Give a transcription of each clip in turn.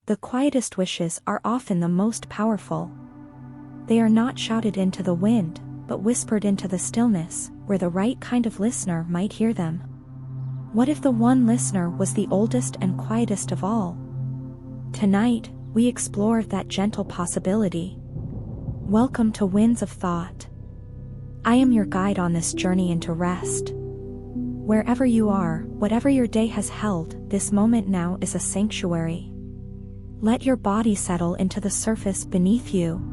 The quietest wishes are often the most powerful. They are not shouted into the wind, but whispered into the stillness, where the right kind of listener might hear them. What if the one listener was the oldest and quietest of all? Tonight, we explore that gentle possibility. Welcome to Winds of Thought. I am your guide on this journey into rest. Wherever you are, whatever your day has held, this moment now is a sanctuary. Let your body settle into the surface beneath you.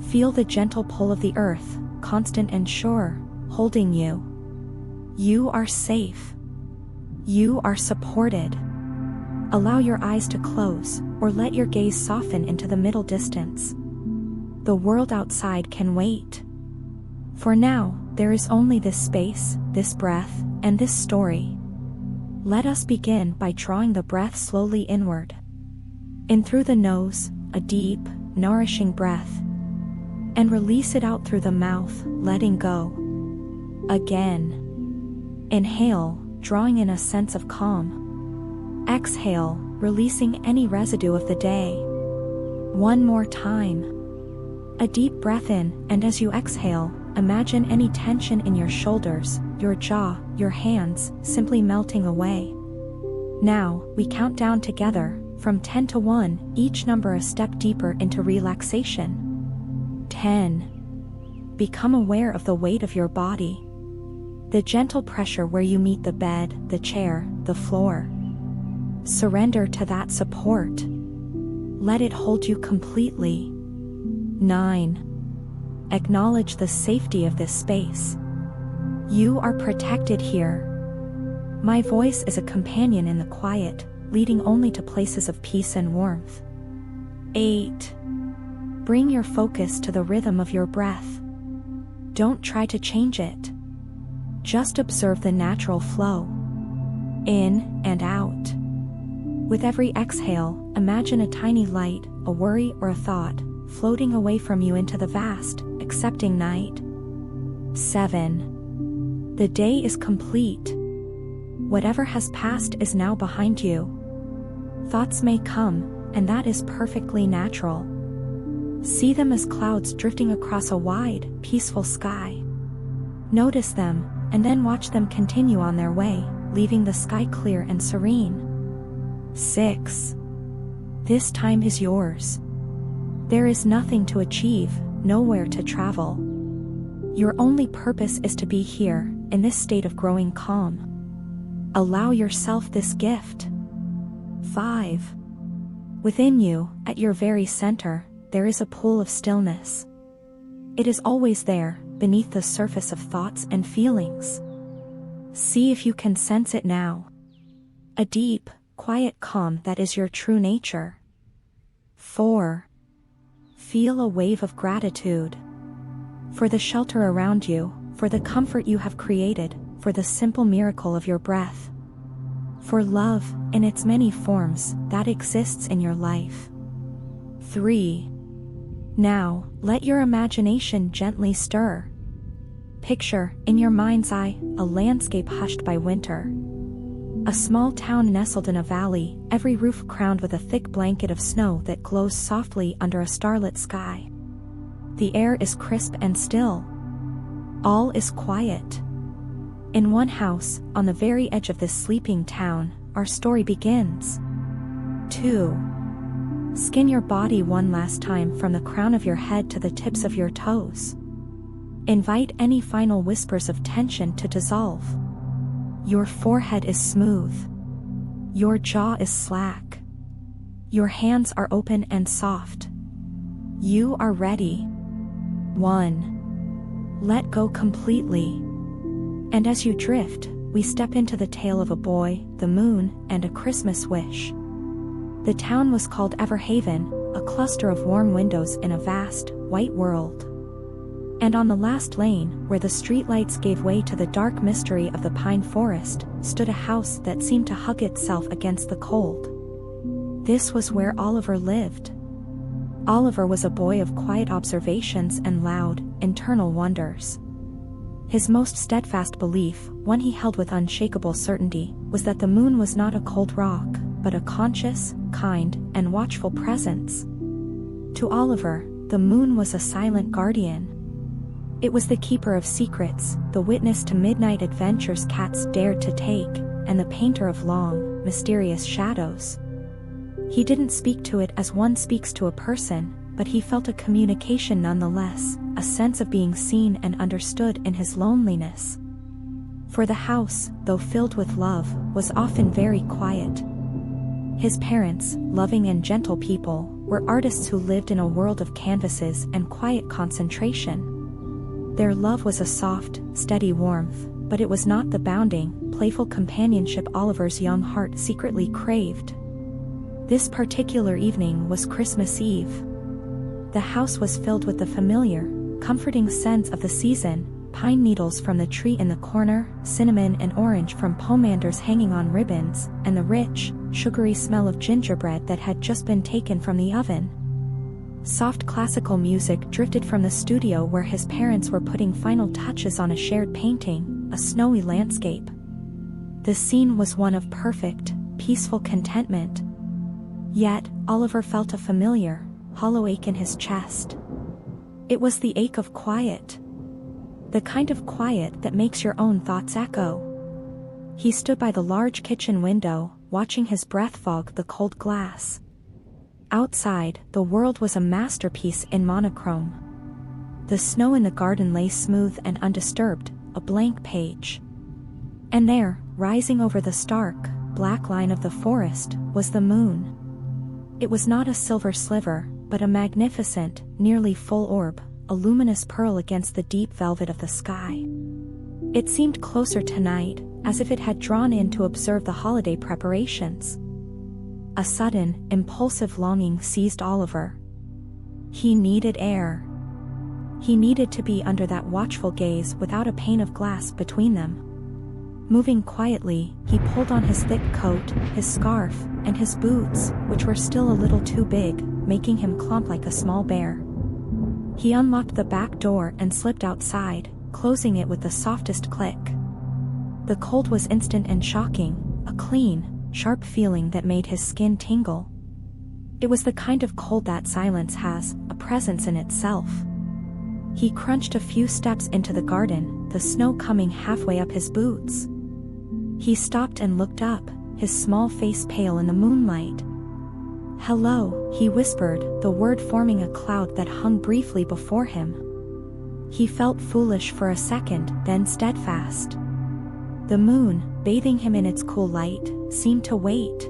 Feel the gentle pull of the earth, constant and sure, holding you. You are safe. You are supported. Allow your eyes to close, or let your gaze soften into the middle distance. The world outside can wait. For now, there is only this space, this breath, and this story. Let us begin by drawing the breath slowly inward. In through the nose, a deep, nourishing breath. And release it out through the mouth, letting go. Again. Inhale, drawing in a sense of calm. Exhale, releasing any residue of the day. One more time. A deep breath in, and as you exhale, imagine any tension in your shoulders, your jaw, your hands, simply melting away. Now, we count down together, from 10 to 1, each number a step deeper into relaxation. 10. Become aware of the weight of your body. The gentle pressure where you meet the bed, the chair, the floor. Surrender to that support. Let it hold you completely. 9. Acknowledge the safety of this space. You are protected here. My voice is a companion in the quiet, leading only to places of peace and warmth. 8. Bring your focus to the rhythm of your breath. Don't try to change it. Just observe the natural flow. In and out. With every exhale, imagine a tiny light, a worry or a thought, floating away from you into the vast, accepting night. 7. The day is complete. Whatever has passed is now behind you. Thoughts may come, and that is perfectly natural. See them as clouds drifting across a wide, peaceful sky. Notice them, and then watch them continue on their way, leaving the sky clear and serene. 6. This time is yours. There is nothing to achieve, nowhere to travel. Your only purpose is to be here, in this state of growing calm. Allow yourself this gift. 5. Within you, at your very center, there is a pool of stillness. It is always there, beneath the surface of thoughts and feelings. See if you can sense it now. A deep, quiet calm that is your true nature. 4. Feel a wave of gratitude. For the shelter around you, for the comfort you have created, for the simple miracle of your breath. For love, in its many forms, that exists in your life. 3. Now, let your imagination gently stir. Picture, in your mind's eye, a landscape hushed by winter. A small town nestled in a valley, every roof crowned with a thick blanket of snow that glows softly under a starlit sky. The air is crisp and still. All is quiet. In one house, on the very edge of this sleeping town, our story begins. 2. Skin your body one last time from the crown of your head to the tips of your toes. Invite any final whispers of tension to dissolve. Your forehead is smooth. Your jaw is slack. Your hands are open and soft. You are ready. 1. Let go completely. And as you drift, we step into the tale of a boy, the moon, and a Christmas wish. The town was called Everhaven, a cluster of warm windows in a vast, white world. And on the last lane, where the streetlights gave way to the dark mystery of the pine forest, stood a house that seemed to hug itself against the cold. This was where Oliver lived. Oliver was a boy of quiet observations and loud, internal wonders. His most steadfast belief, one he held with unshakable certainty, was that the moon was not a cold rock, but a conscious, kind, and watchful presence. To Oliver, the moon was a silent guardian. It was the keeper of secrets, the witness to midnight adventures cats dared to take, and the painter of long, mysterious shadows. He didn't speak to it as one speaks to a person, but he felt a communication nonetheless, a sense of being seen and understood in his loneliness. For the house, though filled with love, was often very quiet. His parents, loving and gentle people, were artists who lived in a world of canvases and quiet concentration. Their love was a soft, steady warmth, but it was not the bounding, playful companionship Oliver's young heart secretly craved. This particular evening was Christmas Eve. The house was filled with the familiar, comforting scents of the season, pine needles from the tree in the corner, cinnamon and orange from pomanders hanging on ribbons, and the rich, sugary smell of gingerbread that had just been taken from the oven. Soft classical music drifted from the studio where his parents were putting final touches on a shared painting, a snowy landscape. The scene was one of perfect, peaceful contentment. Yet, Oliver felt a familiar, hollow ache in his chest. It was the ache of quiet. The kind of quiet that makes your own thoughts echo. He stood by the large kitchen window, watching his breath fog the cold glass. Outside, the world was a masterpiece in monochrome. The snow in the garden lay smooth and undisturbed, a blank page. And there, rising over the stark, black line of the forest, was the moon. It was not a silver sliver, but a magnificent, nearly full orb, a luminous pearl against the deep velvet of the sky. It seemed closer tonight, as if it had drawn in to observe the holiday preparations. A sudden, impulsive longing seized Oliver. He needed air. He needed to be under that watchful gaze without a pane of glass between them. Moving quietly, he pulled on his thick coat, his scarf, and his boots, which were still a little too big, making him clump like a small bear. He unlocked the back door and slipped outside, closing it with the softest click. The cold was instant and shocking, a clean, sharp feeling that made his skin tingle. It was the kind of cold that silence has, a presence in itself. He crunched a few steps into the garden, the snow coming halfway up his boots. He stopped and looked up, his small face pale in the moonlight. "Hello," he whispered, the word forming a cloud that hung briefly before him. He felt foolish for a second, then steadfast. The moon, bathing him in its cool light, seemed to wait.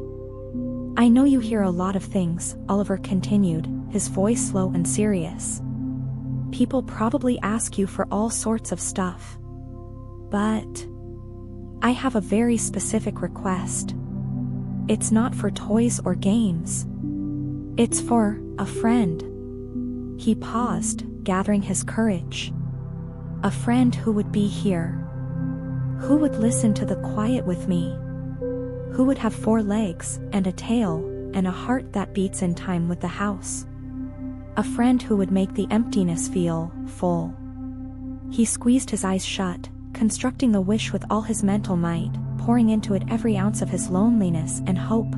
"I know you hear a lot of things," Oliver continued, his voice slow and serious. "People probably ask you for all sorts of stuff. But I have a very specific request. It's not for toys or games. It's for a friend." He paused, gathering his courage. "A friend who would be here. Who would listen to the quiet with me. Who would have 4 legs, and a tail, and a heart that beats in time with the house. A friend who would make the emptiness feel full." He squeezed his eyes shut, constructing the wish with all his mental might, pouring into it every ounce of his loneliness and hope.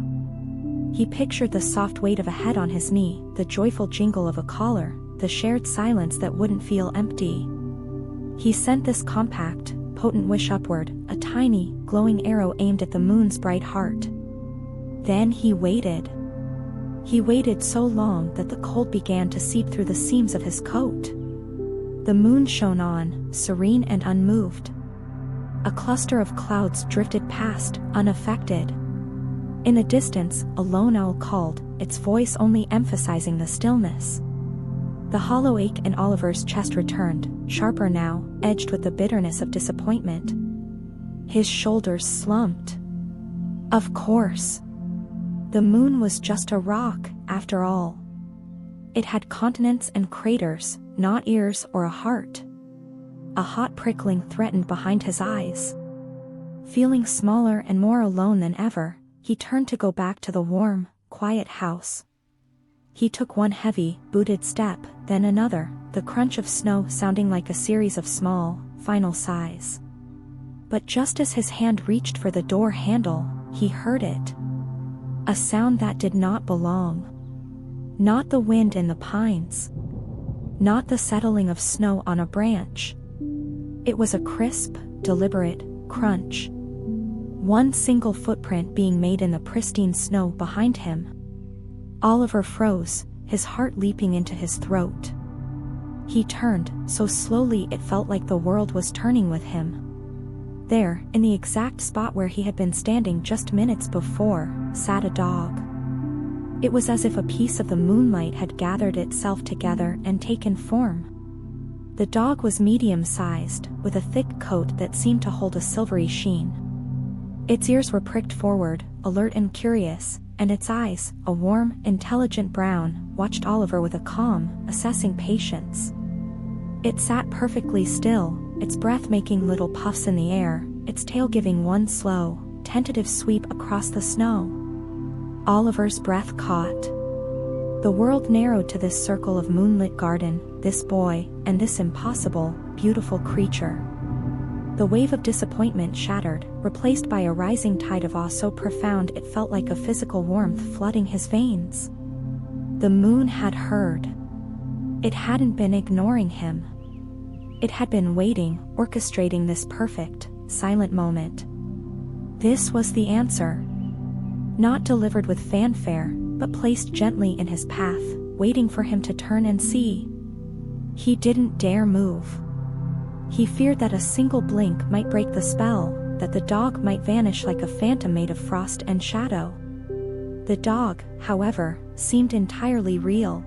He pictured the soft weight of a head on his knee, the joyful jingle of a collar, the shared silence that wouldn't feel empty. He sent this compact, potent wish upward, a tiny, glowing arrow aimed at the moon's bright heart. Then he waited. He waited so long that the cold began to seep through the seams of his coat. The moon shone on, serene and unmoved. A cluster of clouds drifted past, unaffected. In the distance, a lone owl called, its voice only emphasizing the stillness. The hollow ache in Oliver's chest returned, sharper now, edged with the bitterness of disappointment. His shoulders slumped. Of course. The moon was just a rock, after all. It had continents and craters, not ears or a heart. A hot prickling threatened behind his eyes. Feeling smaller and more alone than ever, he turned to go back to the warm, quiet house. He took one heavy, booted step, then another, the crunch of snow sounding like a series of small, final sighs. But just as his hand reached for the door handle, he heard it. A sound that did not belong. Not the wind in the pines. Not the settling of snow on a branch. It was a crisp, deliberate crunch. One single footprint being made in the pristine snow behind him. Oliver froze, his heart leaping into his throat. He turned, so slowly it felt like the world was turning with him. There, in the exact spot where he had been standing just minutes before, sat a dog. It was as if a piece of the moonlight had gathered itself together and taken form. The dog was medium-sized, with a thick coat that seemed to hold a silvery sheen. Its ears were pricked forward, alert and curious, and its eyes, a warm, intelligent brown, watched Oliver with a calm, assessing patience. It sat perfectly still, its breath making little puffs in the air, its tail giving one slow, tentative sweep across the snow. Oliver's breath caught. The world narrowed to this circle of moonlit garden, this boy, and this impossible, beautiful creature. The wave of disappointment shattered, replaced by a rising tide of awe so profound it felt like a physical warmth flooding his veins. The moon had heard. It hadn't been ignoring him. It had been waiting, orchestrating this perfect, silent moment. This was the answer. Not delivered with fanfare, but placed gently in his path, waiting for him to turn and see. He didn't dare move. He feared that a single blink might break the spell, that the dog might vanish like a phantom made of frost and shadow. The dog, however, seemed entirely real.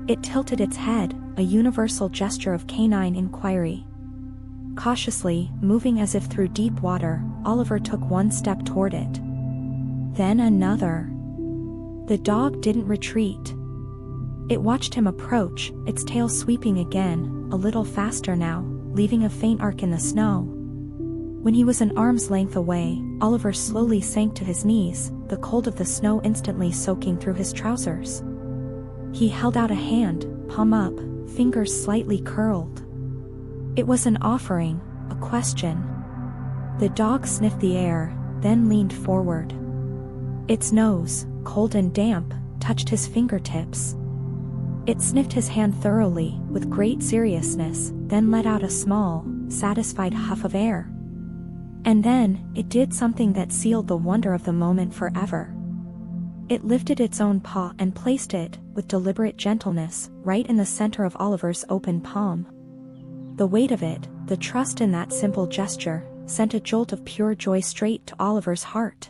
It tilted its head, a universal gesture of canine inquiry. Cautiously, moving as if through deep water, Oliver took one step toward it. Then another. The dog didn't retreat. It watched him approach, its tail sweeping again, a little faster now, leaving a faint arc in the snow. When he was an arm's length away, Oliver slowly sank to his knees, the cold of the snow instantly soaking through his trousers. He held out a hand, palm up, fingers slightly curled. It was an offering, a question. The dog sniffed the air, then leaned forward. Its nose, cold and damp, touched his fingertips. It sniffed his hand thoroughly, with great seriousness, then let out a small, satisfied huff of air. And then, it did something that sealed the wonder of the moment forever. It lifted its own paw and placed it, with deliberate gentleness, right in the center of Oliver's open palm. The weight of it, the trust in that simple gesture, sent a jolt of pure joy straight to Oliver's heart.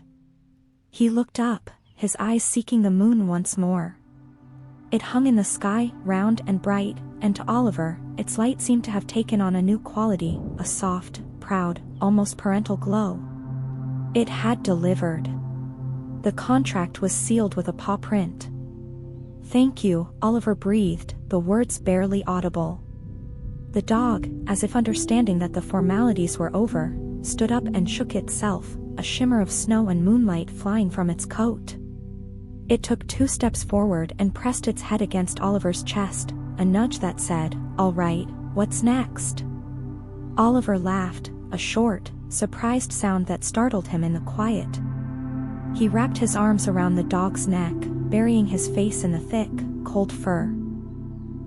He looked up, his eyes seeking the moon once more. It hung in the sky, round and bright, and to Oliver, its light seemed to have taken on a new quality, a soft, proud, almost parental glow. It had delivered. The contract was sealed with a paw print. "Thank you," Oliver breathed, the words barely audible. The dog, as if understanding that the formalities were over, stood up and shook itself, a shimmer of snow and moonlight flying from its coat. It took 2 steps forward and pressed its head against Oliver's chest, a nudge that said, "All right, what's next?" Oliver laughed, a short, surprised sound that startled him in the quiet. He wrapped his arms around the dog's neck, burying his face in the thick, cold fur.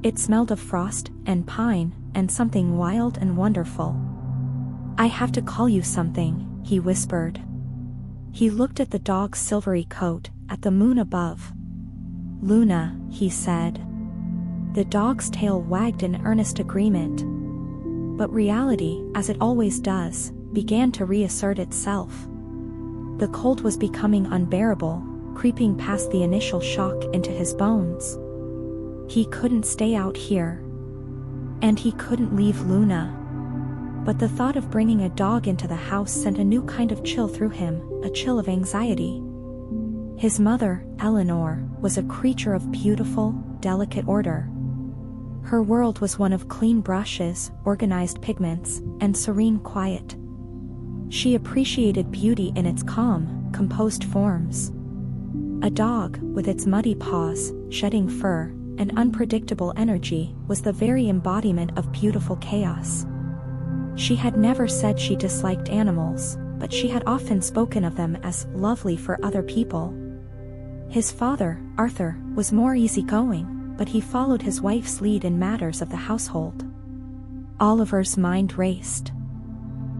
It smelled of frost, and pine, and something wild and wonderful. "I have to call you something," he whispered. He looked at the dog's silvery coat, at the moon above. "Luna," he said. The dog's tail wagged in earnest agreement. But reality, as it always does, began to reassert itself. The cold was becoming unbearable, creeping past the initial shock into his bones. He couldn't stay out here. And he couldn't leave Luna. But the thought of bringing a dog into the house sent a new kind of chill through him, a chill of anxiety. His mother, Eleanor, was a creature of beautiful, delicate order. Her world was one of clean brushes, organized pigments, and serene quiet. She appreciated beauty in its calm, composed forms. A dog, with its muddy paws, shedding fur, and unpredictable energy, was the very embodiment of beautiful chaos. She had never said she disliked animals, but she had often spoken of them as lovely for other people. His father, Arthur, was more easygoing, but he followed his wife's lead in matters of the household. Oliver's mind raced.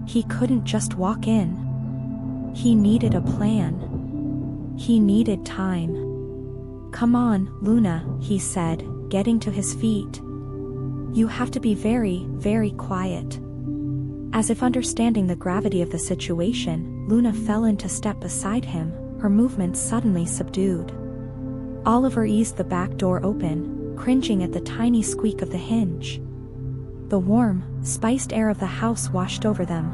He couldn't just walk in. He needed a plan. He needed time. "Come on, Luna," he said, getting to his feet. "You have to be very, very quiet." As if understanding the gravity of the situation, Luna fell into step beside him, her movements suddenly subdued. Oliver eased the back door open, cringing at the tiny squeak of the hinge. The warm, spiced air of the house washed over them.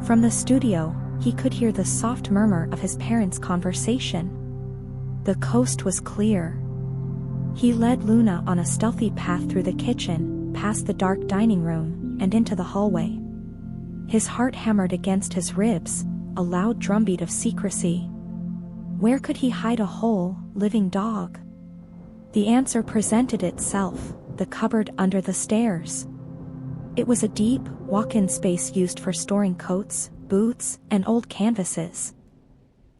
From the studio, he could hear the soft murmur of his parents' conversation. The coast was clear. He led Luna on a stealthy path through the kitchen, past the dark dining room, and into the hallway. His heart hammered against his ribs, a loud drumbeat of secrecy. Where could he hide a whole, living dog? The answer presented itself: the cupboard under the stairs. It was a deep, walk-in space used for storing coats, boots, and old canvases.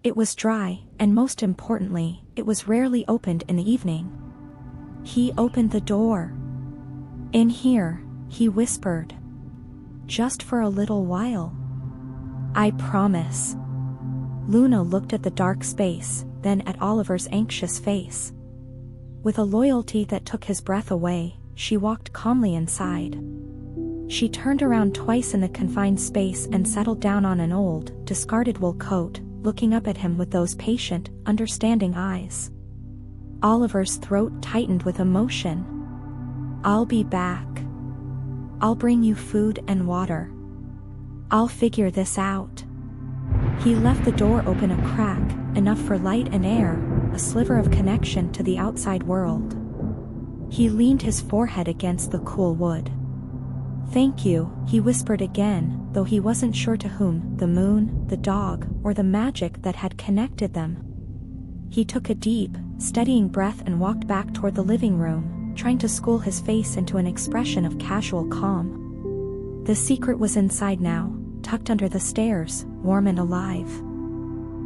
It was dry, and most importantly, it was rarely opened in the evening. He opened the door. "In here," he whispered. "Just for a little while. I promise." Luna looked at the dark space, then at Oliver's anxious face. With a loyalty that took his breath away, she walked calmly inside. She turned around twice in the confined space and settled down on an old, discarded wool coat, looking up at him with those patient, understanding eyes. Oliver's throat tightened with emotion. "I'll be back. I'll bring you food and water. I'll figure this out." He left the door open a crack, enough for light and air, a sliver of connection to the outside world. He leaned his forehead against the cool wood. "Thank you," he whispered again, though he wasn't sure to whom, the moon, the dog, or the magic that had connected them. He took a deep, steadying breath and walked back toward the living room, trying to school his face into an expression of casual calm. The secret was inside now, tucked under the stairs, warm and alive.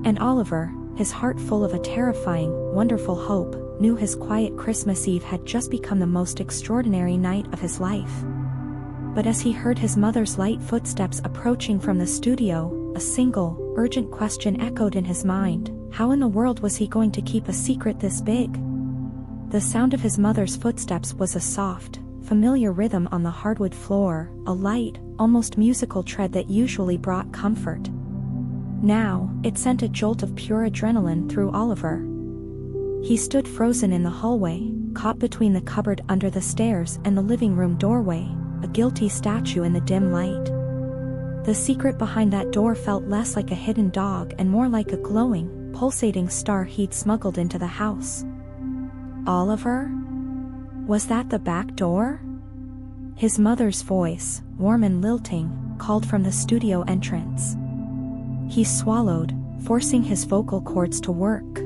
And Oliver, his heart full of a terrifying, wonderful hope, knew his quiet Christmas Eve had just become the most extraordinary night of his life. But as he heard his mother's light footsteps approaching from the studio, a single, urgent question echoed in his mind: how in the world was he going to keep a secret this big? The sound of his mother's footsteps was a soft, familiar rhythm on the hardwood floor, a light, almost musical tread that usually brought comfort. Now, it sent a jolt of pure adrenaline through Oliver. He stood frozen in the hallway, caught between the cupboard under the stairs and the living room doorway, a guilty statue in the dim light. The secret behind that door felt less like a hidden dog and more like a glowing, pulsating star he'd smuggled into the house. Oliver? Was that the back door? His mother's voice, warm and lilting, called from the studio entrance. He swallowed, forcing his vocal cords to work.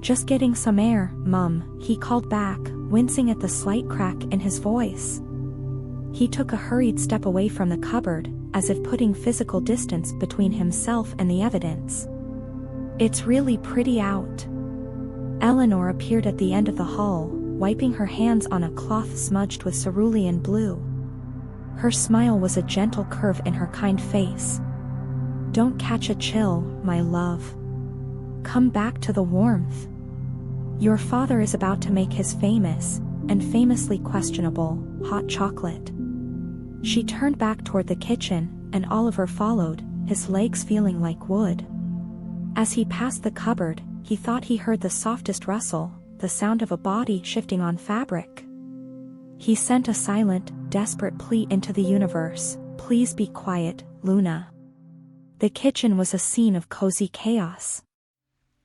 "Just getting some air, Mum," he called back, wincing at the slight crack in his voice. He took a hurried step away from the cupboard, as if putting physical distance between himself and the evidence. "It's really pretty out." Eleanor appeared at the end of the hall, wiping her hands on a cloth smudged with cerulean blue. Her smile was a gentle curve in her kind face. "Don't catch a chill, my love. Come back to the warmth. Your father is about to make his famous, and famously questionable, hot chocolate." She turned back toward the kitchen, and Oliver followed, his legs feeling like wood. As he passed the cupboard, he thought he heard the softest rustle, the sound of a body shifting on fabric. He sent a silent, desperate plea into the universe: "Please be quiet, Luna." The kitchen was a scene of cozy chaos.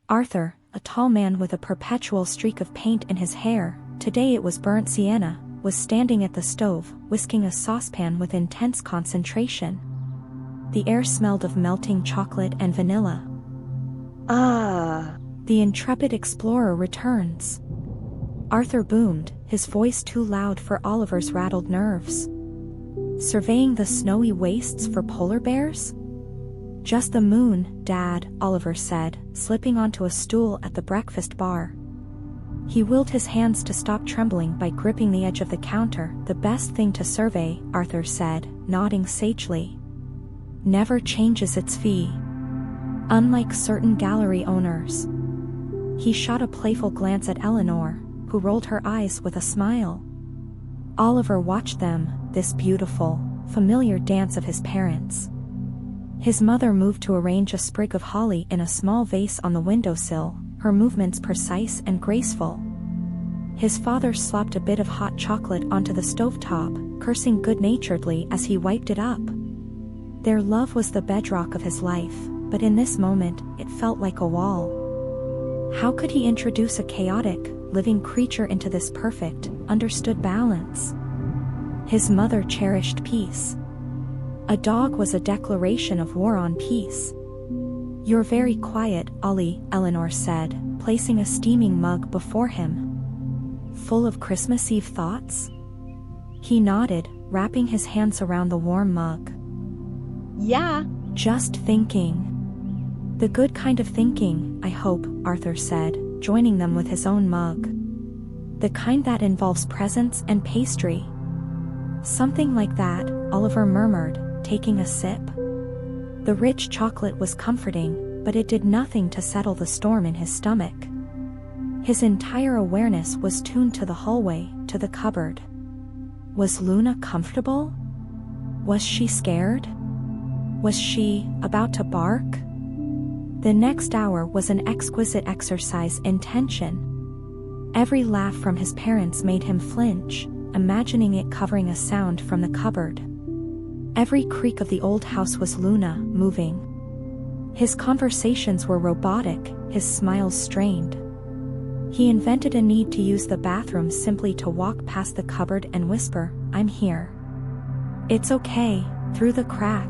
Arthur, a tall man with a perpetual streak of paint in his hair, today it was burnt sienna, was standing at the stove, whisking a saucepan with intense concentration. The air smelled of melting chocolate and vanilla. "Ah!" The intrepid explorer returns. Arthur boomed, his voice too loud for Oliver's rattled nerves. "Surveying the snowy wastes for polar bears?" Just the moon, Dad, Oliver said, slipping onto a stool at the breakfast bar. He willed his hands to stop trembling by gripping the edge of the counter. The best thing to survey, Arthur said, nodding sagely. Never changes its fee. Unlike certain gallery owners. He shot a playful glance at Eleanor, who rolled her eyes with a smile. Oliver watched them, this beautiful, familiar dance of his parents. His mother moved to arrange a sprig of holly in a small vase on the windowsill, her movements precise and graceful. His father slopped a bit of hot chocolate onto the stovetop, cursing good-naturedly as he wiped it up. Their love was the bedrock of his life, but in this moment, it felt like a wall. How could he introduce a chaotic, living creature into this perfect, understood balance? His mother cherished peace. A dog was a declaration of war on peace. You're very quiet, Ollie, Eleanor said, placing a steaming mug before him. Full of Christmas Eve thoughts? He nodded, wrapping his hands around the warm mug. Yeah. Just thinking. The good kind of thinking, I hope, Arthur said, joining them with his own mug. The kind that involves presents and pastry. Something like that, Oliver murmured, taking a sip. The rich chocolate was comforting, but it did nothing to settle the storm in his stomach. His entire awareness was tuned to the hallway, to the cupboard. Was Luna comfortable? Was she scared? Was she about to bark? The next hour was an exquisite exercise in tension. Every laugh from his parents made him flinch, imagining it covering a sound from the cupboard. Every creak of the old house was Luna, moving. His conversations were robotic, his smiles strained. He invented a need to use the bathroom simply to walk past the cupboard and whisper, I'm here. It's okay, through the crack.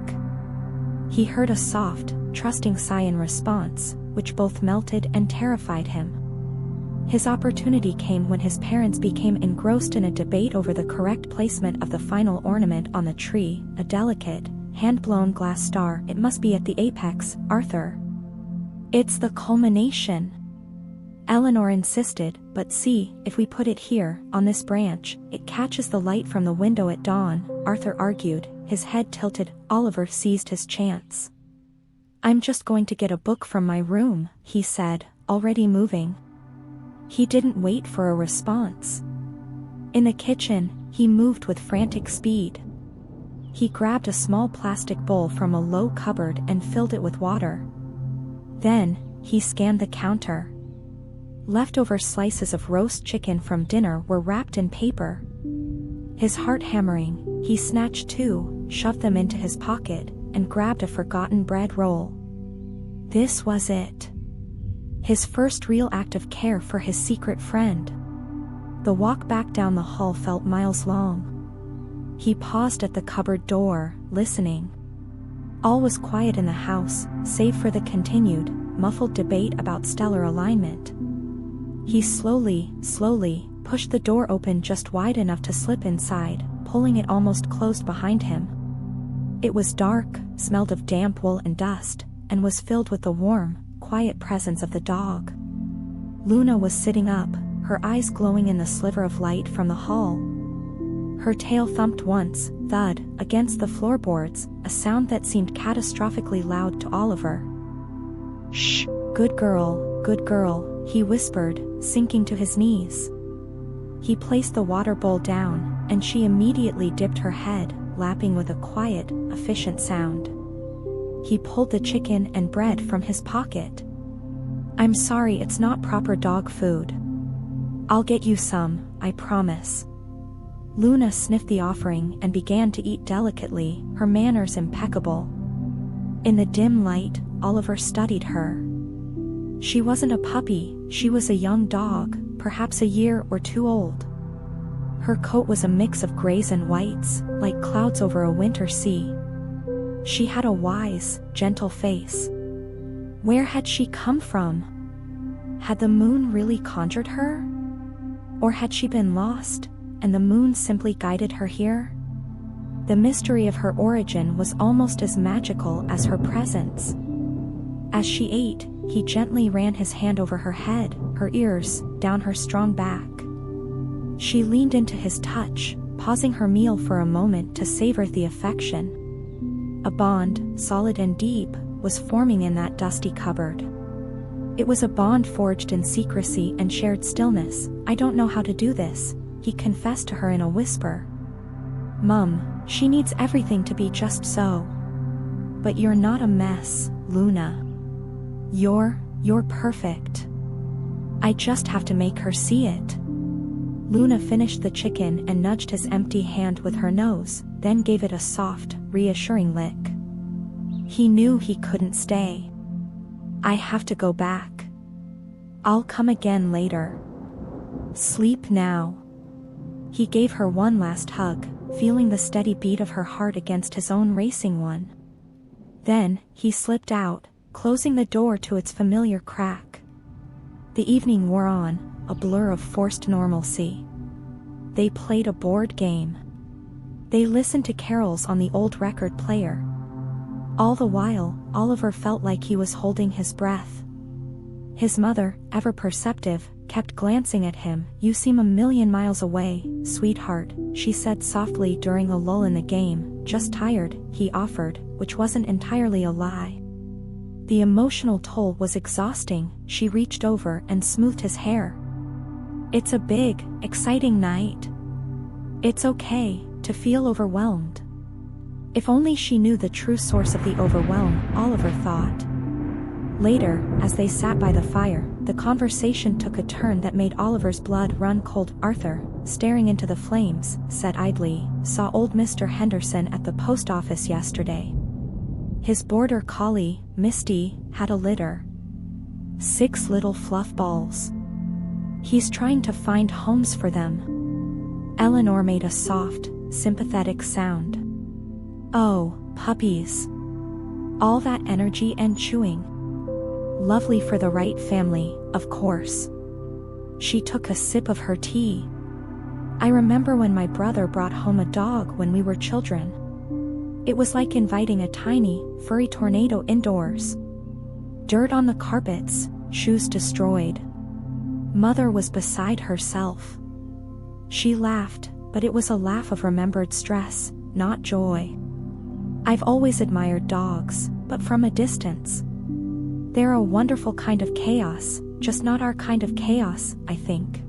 He heard a soft, trusting sigh in response, which both melted and terrified him. His opportunity came when his parents became engrossed in a debate over the correct placement of the final ornament on the tree, a delicate, hand-blown glass star. It must be at the apex, Arthur. It's the culmination. Eleanor insisted, but see, if we put it here, on this branch, it catches the light from the window at dawn, Arthur argued, his head tilted. Oliver seized his chance. I'm just going to get a book from my room, he said, already moving. He didn't wait for a response. In the kitchen, he moved with frantic speed. He grabbed a small plastic bowl from a low cupboard and filled it with water. Then, he scanned the counter. Leftover slices of roast chicken from dinner were wrapped in paper. His heart hammering, he snatched two, shoved them into his pocket, and grabbed a forgotten bread roll. This was it. His first real act of care for his secret friend. The walk back down the hall felt miles long. He paused at the cupboard door, listening. All was quiet in the house, save for the continued, muffled debate about stellar alignment. He slowly, pushed the door open just wide enough to slip inside, pulling it almost closed behind him. It was dark, smelled of damp wool and dust, and was filled with the warm, quiet presence of the dog. Luna was sitting up, her eyes glowing in the sliver of light from the hall. Her tail thumped once, thud, against the floorboards, a sound that seemed catastrophically loud to Oliver. Shh, good girl, he whispered, sinking to his knees. He placed the water bowl down, and she immediately dipped her head, lapping with a quiet, efficient sound. He pulled the chicken and bread from his pocket. I'm sorry, it's not proper dog food. I'll get you some, I promise. Luna sniffed the offering and began to eat delicately, her manners impeccable. In the dim light, Oliver studied her. She wasn't a puppy, she was a young dog, perhaps a year or two old. Her coat was a mix of grays and whites, like clouds over a winter sea. She had a wise, gentle face. Where had she come from? Had the moon really conjured her? Or had she been lost, and the moon simply guided her here? The mystery of her origin was almost as magical as her presence. As she ate, he gently ran his hand over her head, her ears, down her strong back. She leaned into his touch, pausing her meal for a moment to savor the affection. A bond, solid and deep, was forming in that dusty cupboard. It was a bond forged in secrecy and shared stillness. "I don't know how to do this," he confessed to her in a whisper. "Mum, she needs everything to be just so. But you're not a mess, Luna. You're perfect. I just have to make her see it." Luna finished the chicken and nudged his empty hand with her nose, then gave it a soft, reassuring lick. He knew he couldn't stay. "I have to go back. I'll come again later. Sleep now." He gave her one last hug, feeling the steady beat of her heart against his own racing one. Then, he slipped out, closing the door to its familiar crack. The evening wore on, a blur of forced normalcy. They played a board game. They listened to carols on the old record player. All the while, Oliver felt like he was holding his breath. His mother, ever perceptive, kept glancing at him. "You seem a million miles away, sweetheart," she said softly during a lull in the game. "Just tired," he offered, which wasn't entirely a lie. The emotional toll was exhausting. She reached over and smoothed his hair. "It's a big, exciting night. It's okay to feel overwhelmed." If only she knew the true source of the overwhelm, Oliver thought. Later, as they sat by the fire, the conversation took a turn that made Oliver's blood run cold. "Arthur, staring into the flames, said idly, "saw old Mr. Henderson at the post office yesterday. His border collie, Misty, had a litter. 6 little fluff balls. He's trying to find homes for them." Eleanor made a soft, sympathetic sound. "Oh, puppies. All that energy and chewing. Lovely for the right family, of course." She took a sip of her tea. "I remember when my brother brought home a dog when we were children. It was like inviting a tiny, furry tornado indoors. Dirt on the carpets, shoes destroyed. Mother was beside herself." She laughed, but it was a laugh of remembered stress, not joy. "I've always admired dogs, but from a distance. They're a wonderful kind of chaos, just not our kind of chaos, I think."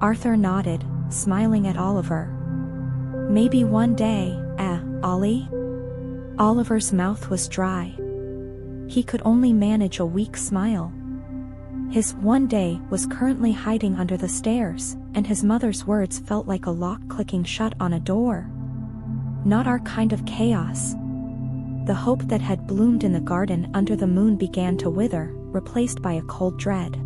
Arthur nodded, smiling at Oliver. "Maybe one day, Ollie?" Oliver's mouth was dry. He could only manage a weak smile. His "one day" was currently hiding under the stairs, and his mother's words felt like a lock clicking shut on a door. Not our kind of chaos. The hope that had bloomed in the garden under the moon began to wither, replaced by a cold dread.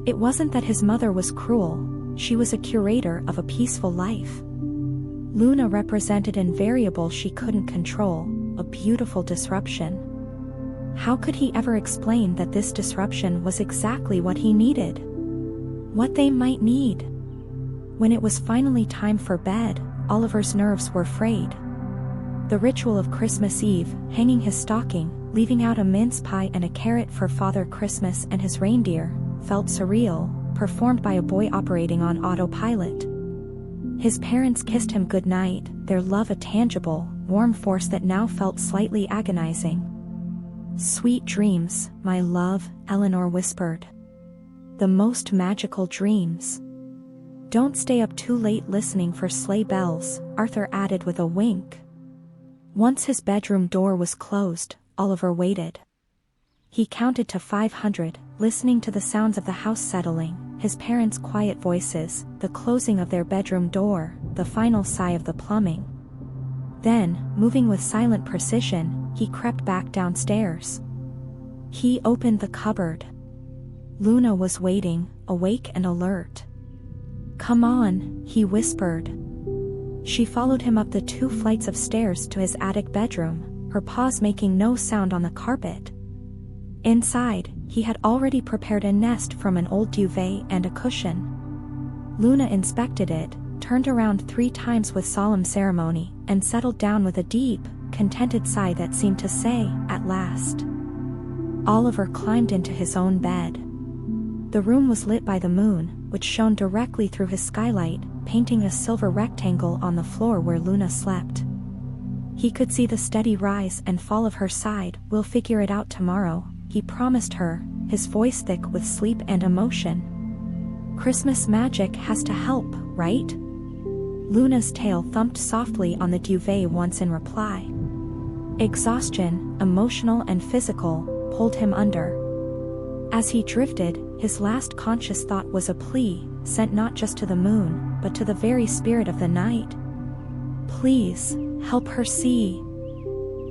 It wasn't that his mother was cruel, she was a curator of a peaceful life. Luna represented an variable she couldn't control, a beautiful disruption. How could he ever explain that this disruption was exactly what he needed? What they might need? When it was finally time for bed, Oliver's nerves were frayed. The ritual of Christmas Eve, hanging his stocking, leaving out a mince pie and a carrot for Father Christmas and his reindeer, felt surreal, performed by a boy operating on autopilot. His parents kissed him goodnight, their love a tangible, warm force that now felt slightly agonizing. "Sweet dreams, my love," Eleanor whispered. "The most magical dreams. Don't stay up too late listening for sleigh bells," Arthur added with a wink. Once his bedroom door was closed, Oliver waited. He counted to 500, listening to the sounds of the house settling, his parents' quiet voices, the closing of their bedroom door, the final sigh of the plumbing. Then, moving with silent precision, he crept back downstairs. He opened the cupboard. Luna was waiting, awake and alert. "Come on," he whispered. She followed him up the 2 flights of stairs to his attic bedroom, her paws making no sound on the carpet. Inside, he had already prepared a nest from an old duvet and a cushion. Luna inspected it, turned around 3 times with solemn ceremony, and settled down with a deep, contented sigh that seemed to say, "At last." Oliver climbed into his own bed. The room was lit by the moon, which shone directly through his skylight, painting a silver rectangle on the floor where Luna slept. He could see the steady rise and fall of her side. "We'll figure it out tomorrow," he promised her, his voice thick with sleep and emotion. "Christmas magic has to help, right?" Luna's tail thumped softly on the duvet once in reply. Exhaustion, emotional and physical, pulled him under. As he drifted, his last conscious thought was a plea, sent not just to the moon, but to the very spirit of the night. "Please, help her see."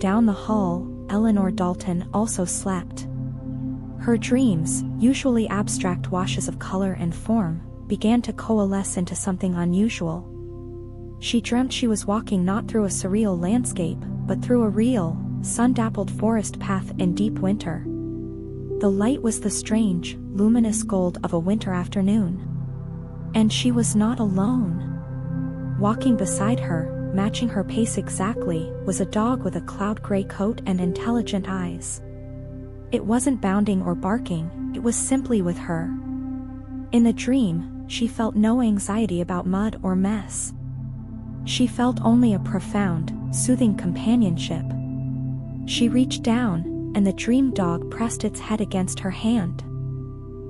Down the hall, Eleanor Dalton also slept. Her dreams, usually abstract washes of color and form, began to coalesce into something unusual. She dreamt she was walking not through a surreal landscape, but through a real, sun-dappled forest path in deep winter. The light was the strange, luminous gold of a winter afternoon. And she was not alone. Walking beside her, matching her pace exactly, was a dog with a cloud-gray coat and intelligent eyes. It wasn't bounding or barking, it was simply with her. In the dream, she felt no anxiety about mud or mess. She felt only a profound, soothing companionship. She reached down, and the dream dog pressed its head against her hand.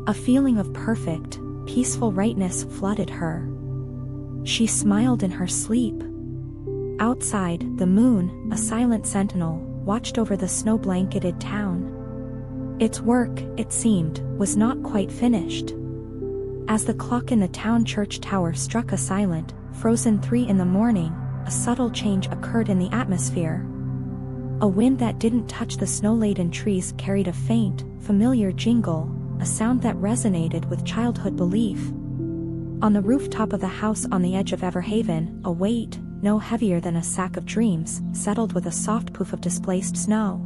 A feeling of perfect, peaceful rightness flooded her. She smiled in her sleep. Outside, the moon, a silent sentinel, watched over the snow-blanketed town. Its work, it seemed, was not quite finished. As the clock in the town church tower struck a silent, frozen 3 in the morning, a subtle change occurred in the atmosphere. A wind that didn't touch the snow-laden trees carried a faint, familiar jingle, a sound that resonated with childhood belief. On the rooftop of the house on the edge of Everhaven, a weight, no heavier than a sack of dreams, settled with a soft poof of displaced snow.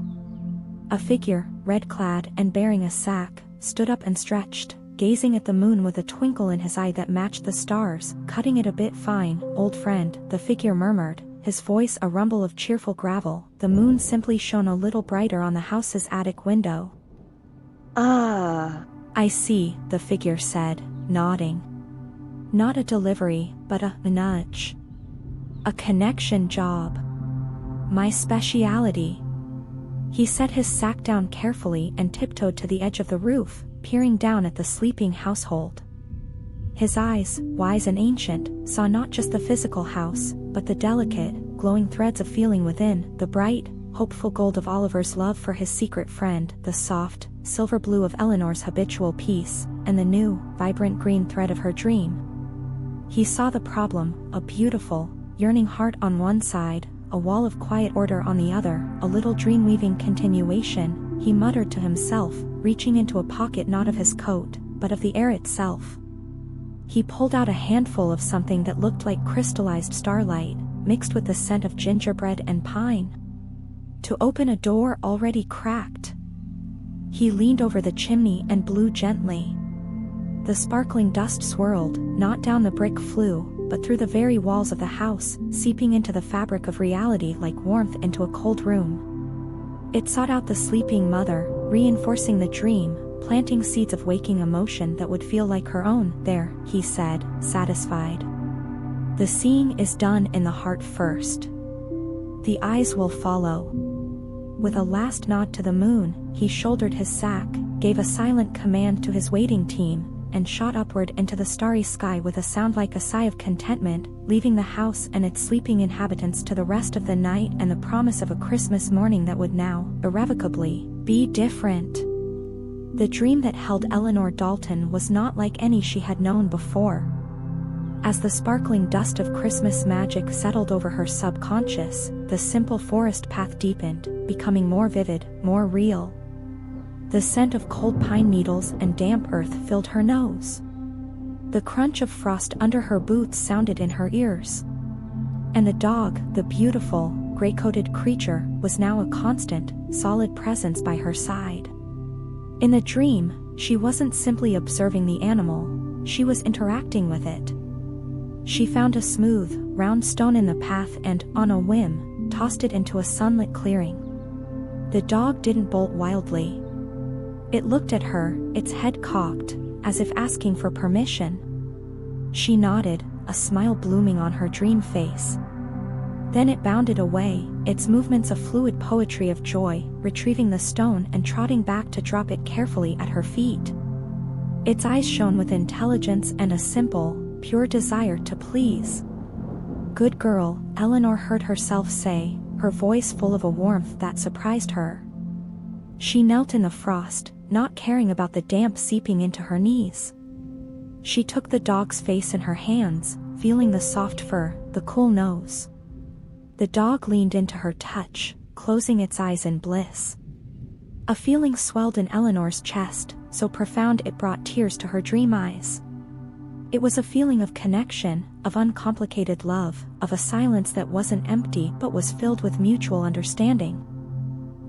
A figure, red-clad and bearing a sack, stood up and stretched, gazing at the moon with a twinkle in his eye that matched the stars. "Cutting it a bit fine, old friend," the figure murmured, his voice a rumble of cheerful gravel. The moon simply shone a little brighter on the house's attic window. Ah, "I see," the figure said, nodding. "Not a delivery, but a nudge. A connection job. My speciality." He set his sack down carefully and tiptoed to the edge of the roof, peering down at the sleeping household. His eyes, wise and ancient, saw not just the physical house, but the delicate, glowing threads of feeling within, the bright, hopeful gold of Oliver's love for his secret friend, the soft, silver blue of Eleanor's habitual peace, and the new, vibrant green thread of her dream. He saw the problem, a beautiful, yearning heart on one side, a wall of quiet order on the other, a little dream-weaving continuation. He muttered to himself, reaching into a pocket not of his coat, but of the air itself. He pulled out a handful of something that looked like crystallized starlight, mixed with the scent of gingerbread and pine. To open a door already cracked. He leaned over the chimney and blew gently. The sparkling dust swirled, not down the brick flue, but through the very walls of the house, seeping into the fabric of reality like warmth into a cold room. It sought out the sleeping mother, reinforcing the dream, planting seeds of waking emotion that would feel like her own. "There," he said, satisfied. "The seeing is done in the heart first. The eyes will follow." With a last nod to the moon, he shouldered his sack, gave a silent command to his waiting team, and shot upward into the starry sky with a sound like a sigh of contentment, leaving the house and its sleeping inhabitants to the rest of the night and the promise of a Christmas morning that would now, irrevocably, be different. The dream that held Eleanor Dalton was not like any she had known before. As the sparkling dust of Christmas magic settled over her subconscious, the simple forest path deepened, becoming more vivid, more real. The scent of cold pine needles and damp earth filled her nose. The crunch of frost under her boots sounded in her ears. And the dog, the beautiful, gray-coated creature, was now a constant, solid presence by her side. In the dream, she wasn't simply observing the animal, she was interacting with it. She found a smooth, round stone in the path and, on a whim, tossed it into a sunlit clearing. The dog didn't bolt wildly. It looked at her, its head cocked, as if asking for permission. She nodded, a smile blooming on her dream face. Then it bounded away, its movements a fluid poetry of joy, retrieving the stone and trotting back to drop it carefully at her feet. Its eyes shone with intelligence and a simple, pure desire to please. "Good girl," Eleanor heard herself say, her voice full of a warmth that surprised her. She knelt in the frost, not caring about the damp seeping into her knees. She took the dog's face in her hands, feeling the soft fur, the cool nose. The dog leaned into her touch, closing its eyes in bliss. A feeling swelled in Eleanor's chest, so profound it brought tears to her dream eyes. It was a feeling of connection, of uncomplicated love, of a silence that wasn't empty but was filled with mutual understanding.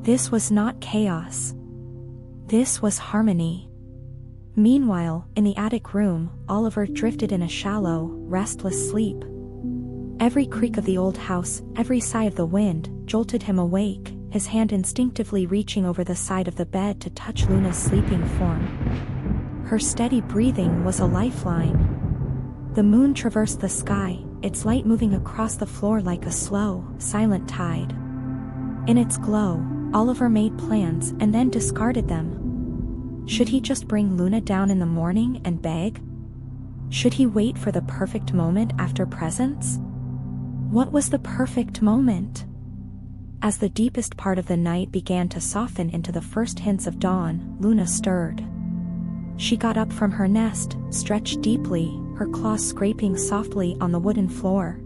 This was not chaos. This was harmony. Meanwhile, in the attic room, Oliver drifted in a shallow, restless sleep. Every creak of the old house, every sigh of the wind, jolted him awake, his hand instinctively reaching over the side of the bed to touch Luna's sleeping form. Her steady breathing was a lifeline. The moon traversed the sky, its light moving across the floor like a slow, silent tide. In its glow, Oliver made plans and then discarded them. Should he just bring Luna down in the morning and beg? Should he wait for the perfect moment after presents? What was the perfect moment? As the deepest part of the night began to soften into the first hints of dawn, Luna stirred. She got up from her nest, stretched deeply, her claws scraping softly on the wooden floor.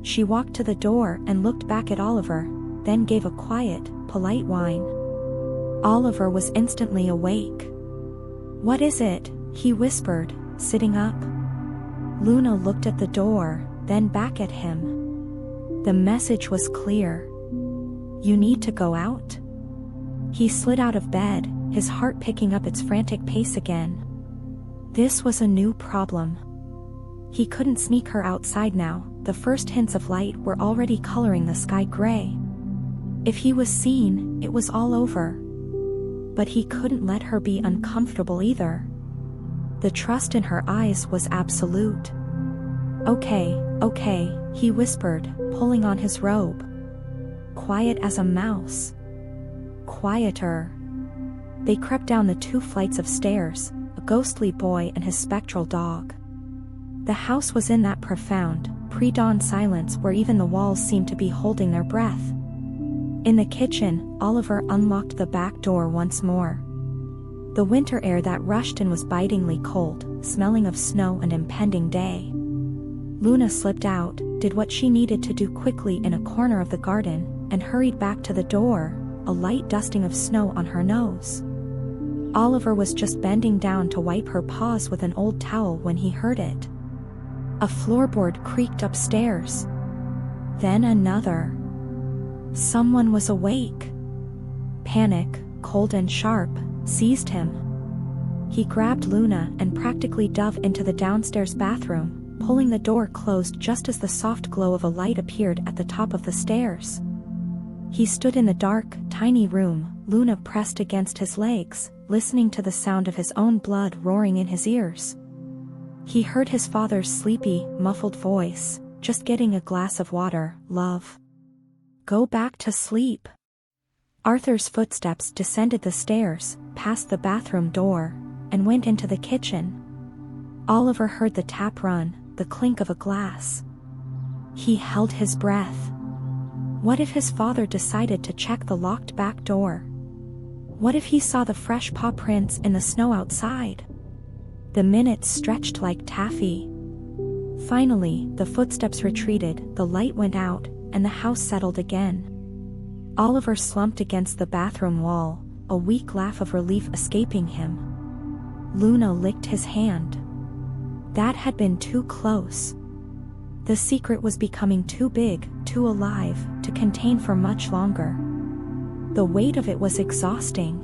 She walked to the door and looked back at Oliver, then gave a quiet, polite whine. Oliver was instantly awake. "What is it?" he whispered, sitting up. Luna looked at the door, then back at him. The message was clear. "You need to go out?" He slid out of bed, his heart picking up its frantic pace again. This was a new problem. He couldn't sneak her outside now, the first hints of light were already coloring the sky gray. If he was seen, it was all over. But he couldn't let her be uncomfortable either. The trust in her eyes was absolute. Okay, he whispered, pulling on his robe. Quiet as a mouse. Quieter. They crept down the 2 flights of stairs, a ghostly boy and his spectral dog. The house was in that profound, pre-dawn silence where even the walls seemed to be holding their breath. In the kitchen, Oliver unlocked the back door once more. The winter air that rushed in was bitingly cold, smelling of snow and impending day. Luna slipped out, did what she needed to do quickly in a corner of the garden, and hurried back to the door, a light dusting of snow on her nose. Oliver was just bending down to wipe her paws with an old towel when he heard it. A floorboard creaked upstairs. Then another. Someone was awake. Panic, cold and sharp, seized him. He grabbed Luna and practically dove into the downstairs bathroom, pulling the door closed just as the soft glow of a light appeared at the top of the stairs. He stood in the dark, tiny room, Luna pressed against his legs, listening to the sound of his own blood roaring in his ears. He heard his father's sleepy, muffled voice, "Just getting a glass of water, love. Go back to sleep." Arthur's footsteps descended the stairs, past the bathroom door, and went into the kitchen. Oliver heard the tap run, the clink of a glass. He held his breath. What if his father decided to check the locked back door? What if he saw the fresh paw prints in the snow outside? The minutes stretched like taffy. Finally, the footsteps retreated, the light went out, and the house settled again. Oliver slumped against the bathroom wall, a weak laugh of relief escaping him. Luna licked his hand. That had been too close. The secret was becoming too big, too alive, to contain for much longer. The weight of it was exhausting.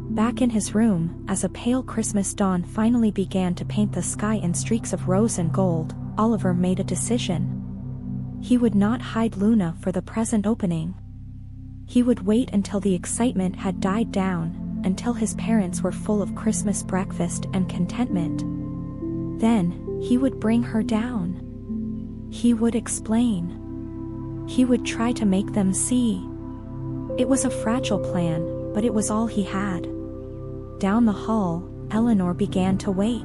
Back in his room, as a pale Christmas dawn finally began to paint the sky in streaks of rose and gold, Oliver made a decision. He would not hide Luna for the present opening. He would wait until the excitement had died down, until his parents were full of Christmas breakfast and contentment. Then, he would bring her down. He would explain. He would try to make them see. It was a fragile plan, but it was all he had. Down the hall, Eleanor began to wake.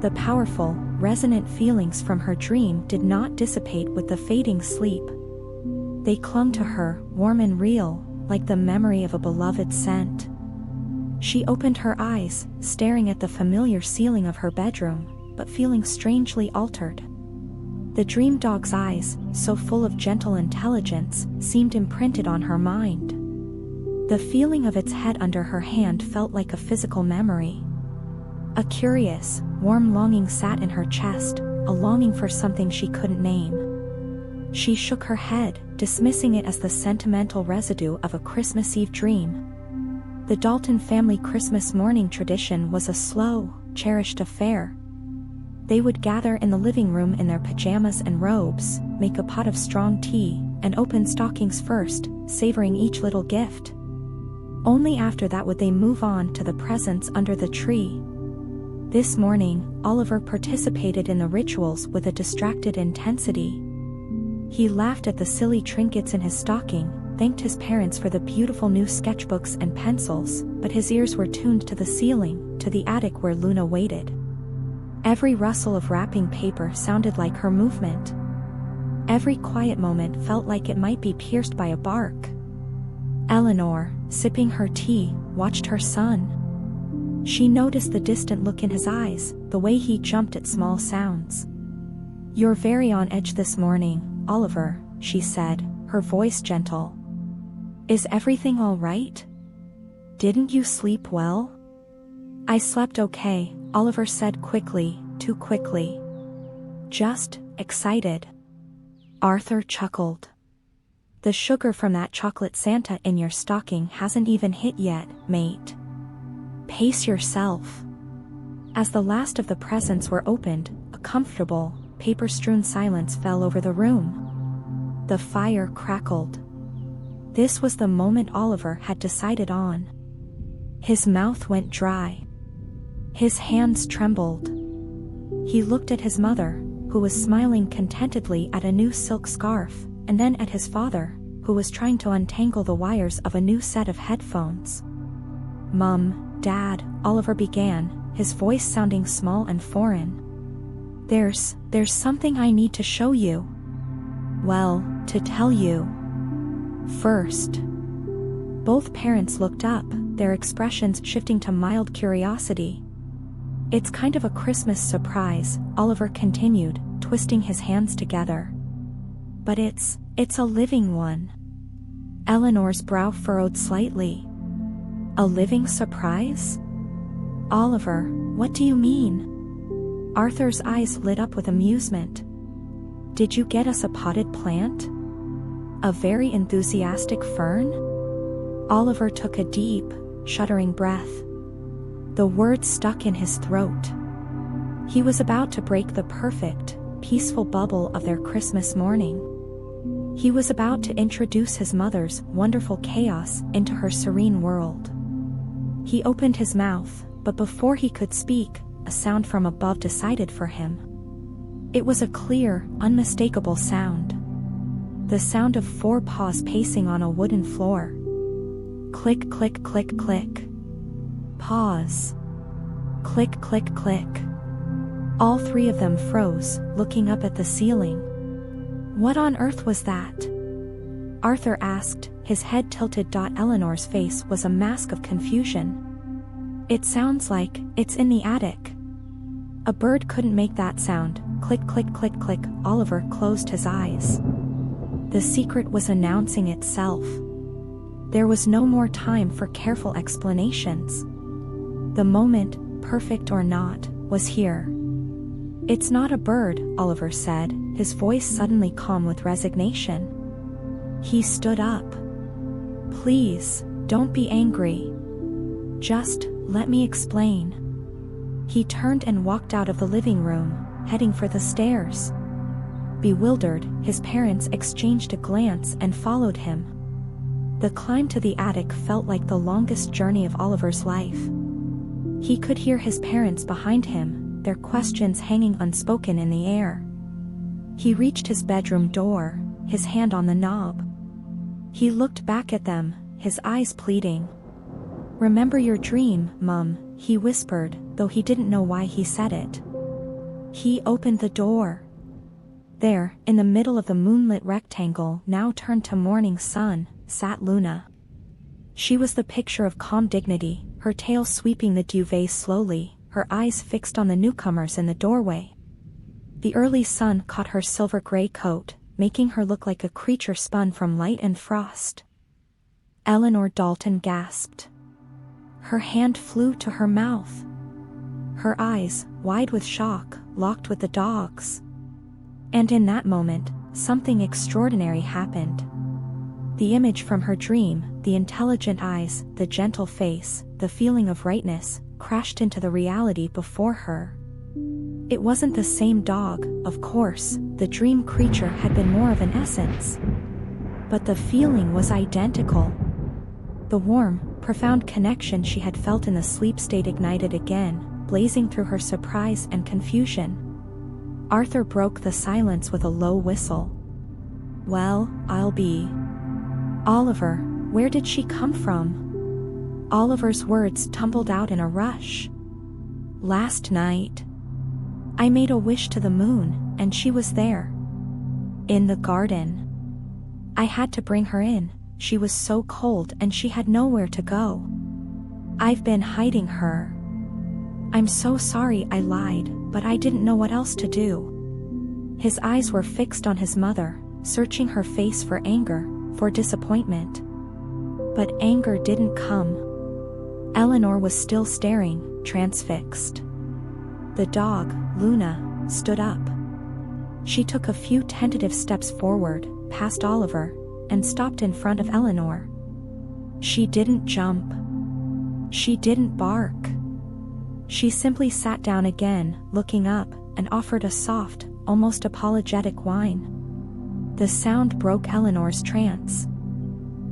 The powerful, resonant feelings from her dream did not dissipate with the fading sleep. They clung to her, warm and real, like the memory of a beloved scent. She opened her eyes, staring at the familiar ceiling of her bedroom, but feeling strangely altered. The dream dog's eyes, so full of gentle intelligence, seemed imprinted on her mind. The feeling of its head under her hand felt like a physical memory. A curious, warm longing sat in her chest, a longing for something she couldn't name. She shook her head, dismissing it as the sentimental residue of a Christmas Eve dream. The Dalton family Christmas morning tradition was a slow, cherished affair. They would gather in the living room in their pajamas and robes, make a pot of strong tea, and open stockings first, savoring each little gift. Only after that would they move on to the presents under the tree. This morning, Oliver participated in the rituals with a distracted intensity. He laughed at the silly trinkets in his stocking, thanked his parents for the beautiful new sketchbooks and pencils, but his ears were tuned to the ceiling, to the attic where Luna waited. Every rustle of wrapping paper sounded like her movement. Every quiet moment felt like it might be pierced by a bark. Eleanor, sipping her tea, watched her son. She noticed the distant look in his eyes, the way he jumped at small sounds. "You're very on edge this morning, Oliver," she said, her voice gentle. "Is everything all right? Didn't you sleep well?" "I slept okay," Oliver said quickly, too quickly. "Just excited." Arthur chuckled. "The sugar from that chocolate Santa in your stocking hasn't even hit yet, mate. Pace yourself." As the last of the presents were opened, a comfortable, paper-strewn silence fell over the room. The fire crackled. This was the moment Oliver had decided on. His mouth went dry. His hands trembled. He looked at his mother, who was smiling contentedly at a new silk scarf, and then at his father, who was trying to untangle the wires of a new set of headphones. "Mum, Dad," Oliver began, his voice sounding small and foreign. There's something I need to show you. Well, to tell you. First." Both parents looked up, their expressions shifting to mild curiosity. "It's kind of a Christmas surprise," Oliver continued, twisting his hands together. "But it's a living one." Eleanor's brow furrowed slightly. "A living surprise? Oliver, what do you mean?" Arthur's eyes lit up with amusement. "Did you get us a potted plant? A very enthusiastic fern?" Oliver took a deep, shuddering breath. The words stuck in his throat. He was about to break the perfect, peaceful bubble of their Christmas morning. He was about to introduce his mother's wonderful chaos into her serene world. He opened his mouth, but before he could speak, a sound from above decided for him. It was a clear, unmistakable sound. The sound of 4 paws pacing on a wooden floor. Click, click, click, click. Pause. Click, click, click. All 3 of them froze, looking up at the ceiling. "What on earth was that?" Arthur asked, his head tilted. Eleanor's face was a mask of confusion. "It sounds like it's in the attic." "A bird couldn't make that sound." Click, click, click, click. Oliver closed his eyes. The secret was announcing itself. There was no more time for careful explanations. The moment, perfect or not, was here. "It's not a bird," Oliver said, his voice suddenly calm with resignation. He stood up. "Please, don't be angry. Just let me explain." He turned and walked out of the living room, heading for the stairs. Bewildered, his parents exchanged a glance and followed him. The climb to the attic felt like the longest journey of Oliver's life. He could hear his parents behind him, their questions hanging unspoken in the air. He reached his bedroom door, his hand on the knob. He looked back at them, his eyes pleading. "Remember your dream, Mum," he whispered, though he didn't know why he said it. He opened the door. There, in the middle of the moonlit rectangle now turned to morning sun, sat Luna. She was the picture of calm dignity, her tail sweeping the duvet slowly, her eyes fixed on the newcomers in the doorway. The early sun caught her silver-gray coat, making her look like a creature spun from light and frost. Eleanor Dalton gasped. Her hand flew to her mouth. Her eyes, wide with shock, locked with the dog's. And in that moment, something extraordinary happened. The image from her dream, the intelligent eyes, the gentle face, the feeling of rightness, crashed into the reality before her. It wasn't the same dog, of course, the dream creature had been more of an essence. But the feeling was identical. The warm, profound connection she had felt in the sleep state ignited again, blazing through her surprise and confusion. Arthur broke the silence with a low whistle. "Well, I'll be. Oliver, where did she come from?" Oliver's words tumbled out in a rush. "Last night. I made a wish to the moon, and she was there. In the garden. I had to bring her in, she was so cold and she had nowhere to go. I've been hiding her. I'm so sorry I lied, but I didn't know what else to do." His eyes were fixed on his mother, searching her face for anger, for disappointment. But anger didn't come. Eleanor was still staring, transfixed. The dog, Luna, stood up. She took a few tentative steps forward, past Oliver, and stopped in front of Eleanor. She didn't jump. She didn't bark. She simply sat down again, looking up, and offered a soft, almost apologetic whine. The sound broke Eleanor's trance.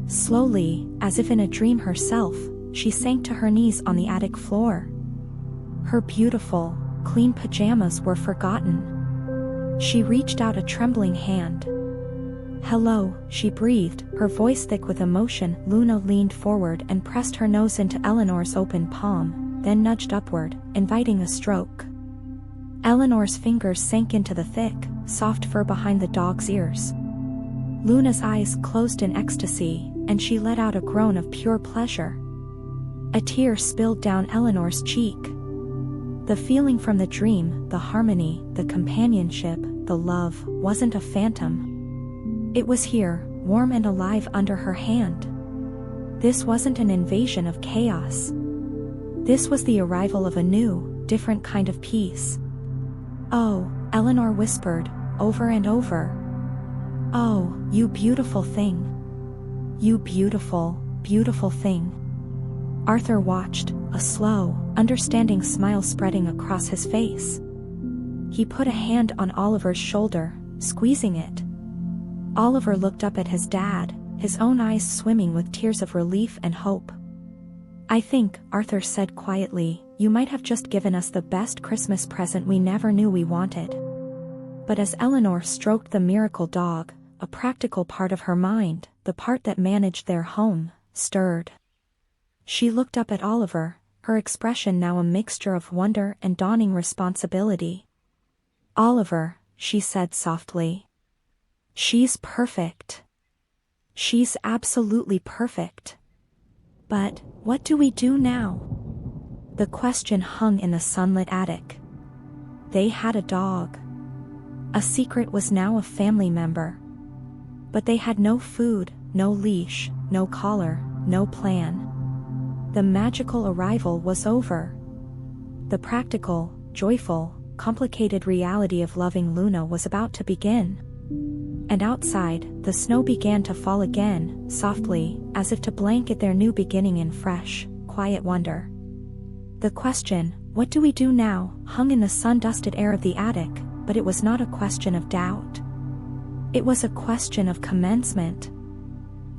Slowly, as if in a dream herself, she sank to her knees on the attic floor. Her beautiful, clean pajamas were forgotten. She reached out a trembling hand. "Hello," she breathed, her voice thick with emotion. Luna leaned forward and pressed her nose into Eleanor's open palm, then nudged upward, inviting a stroke. Eleanor's fingers sank into the thick, soft fur behind the dog's ears. Luna's eyes closed in ecstasy, and she let out a groan of pure pleasure. A tear spilled down Eleanor's cheek. The feeling from the dream, the harmony, the companionship, the love, wasn't a phantom. It was here, warm and alive under her hand. This wasn't an invasion of chaos. This was the arrival of a new, different kind of peace. "Oh," Eleanor whispered, over and over. "Oh, you beautiful thing. You beautiful, beautiful thing." Arthur watched, a slow, understanding smile spreading across his face. He put a hand on Oliver's shoulder, squeezing it. Oliver looked up at his dad, his own eyes swimming with tears of relief and hope. "I think," Arthur said quietly, "you might have just given us the best Christmas present we never knew we wanted." But as Eleanor stroked the miracle dog, a practical part of her mind, the part that managed their home, stirred. She looked up at Oliver, her expression now a mixture of wonder and dawning responsibility. "Oliver," she said softly. "She's perfect. She's absolutely perfect. But, what do we do now?" The question hung in the sunlit attic. They had a dog. A secret was now a family member. But they had no food, no leash, no collar, no plan. The magical arrival was over. The practical, joyful, complicated reality of loving Luna was about to begin. And outside, the snow began to fall again, softly, as if to blanket their new beginning in fresh, quiet wonder. The question, "What do we do now?" hung in the sun-dusted air of the attic, but it was not a question of doubt. It was a question of commencement.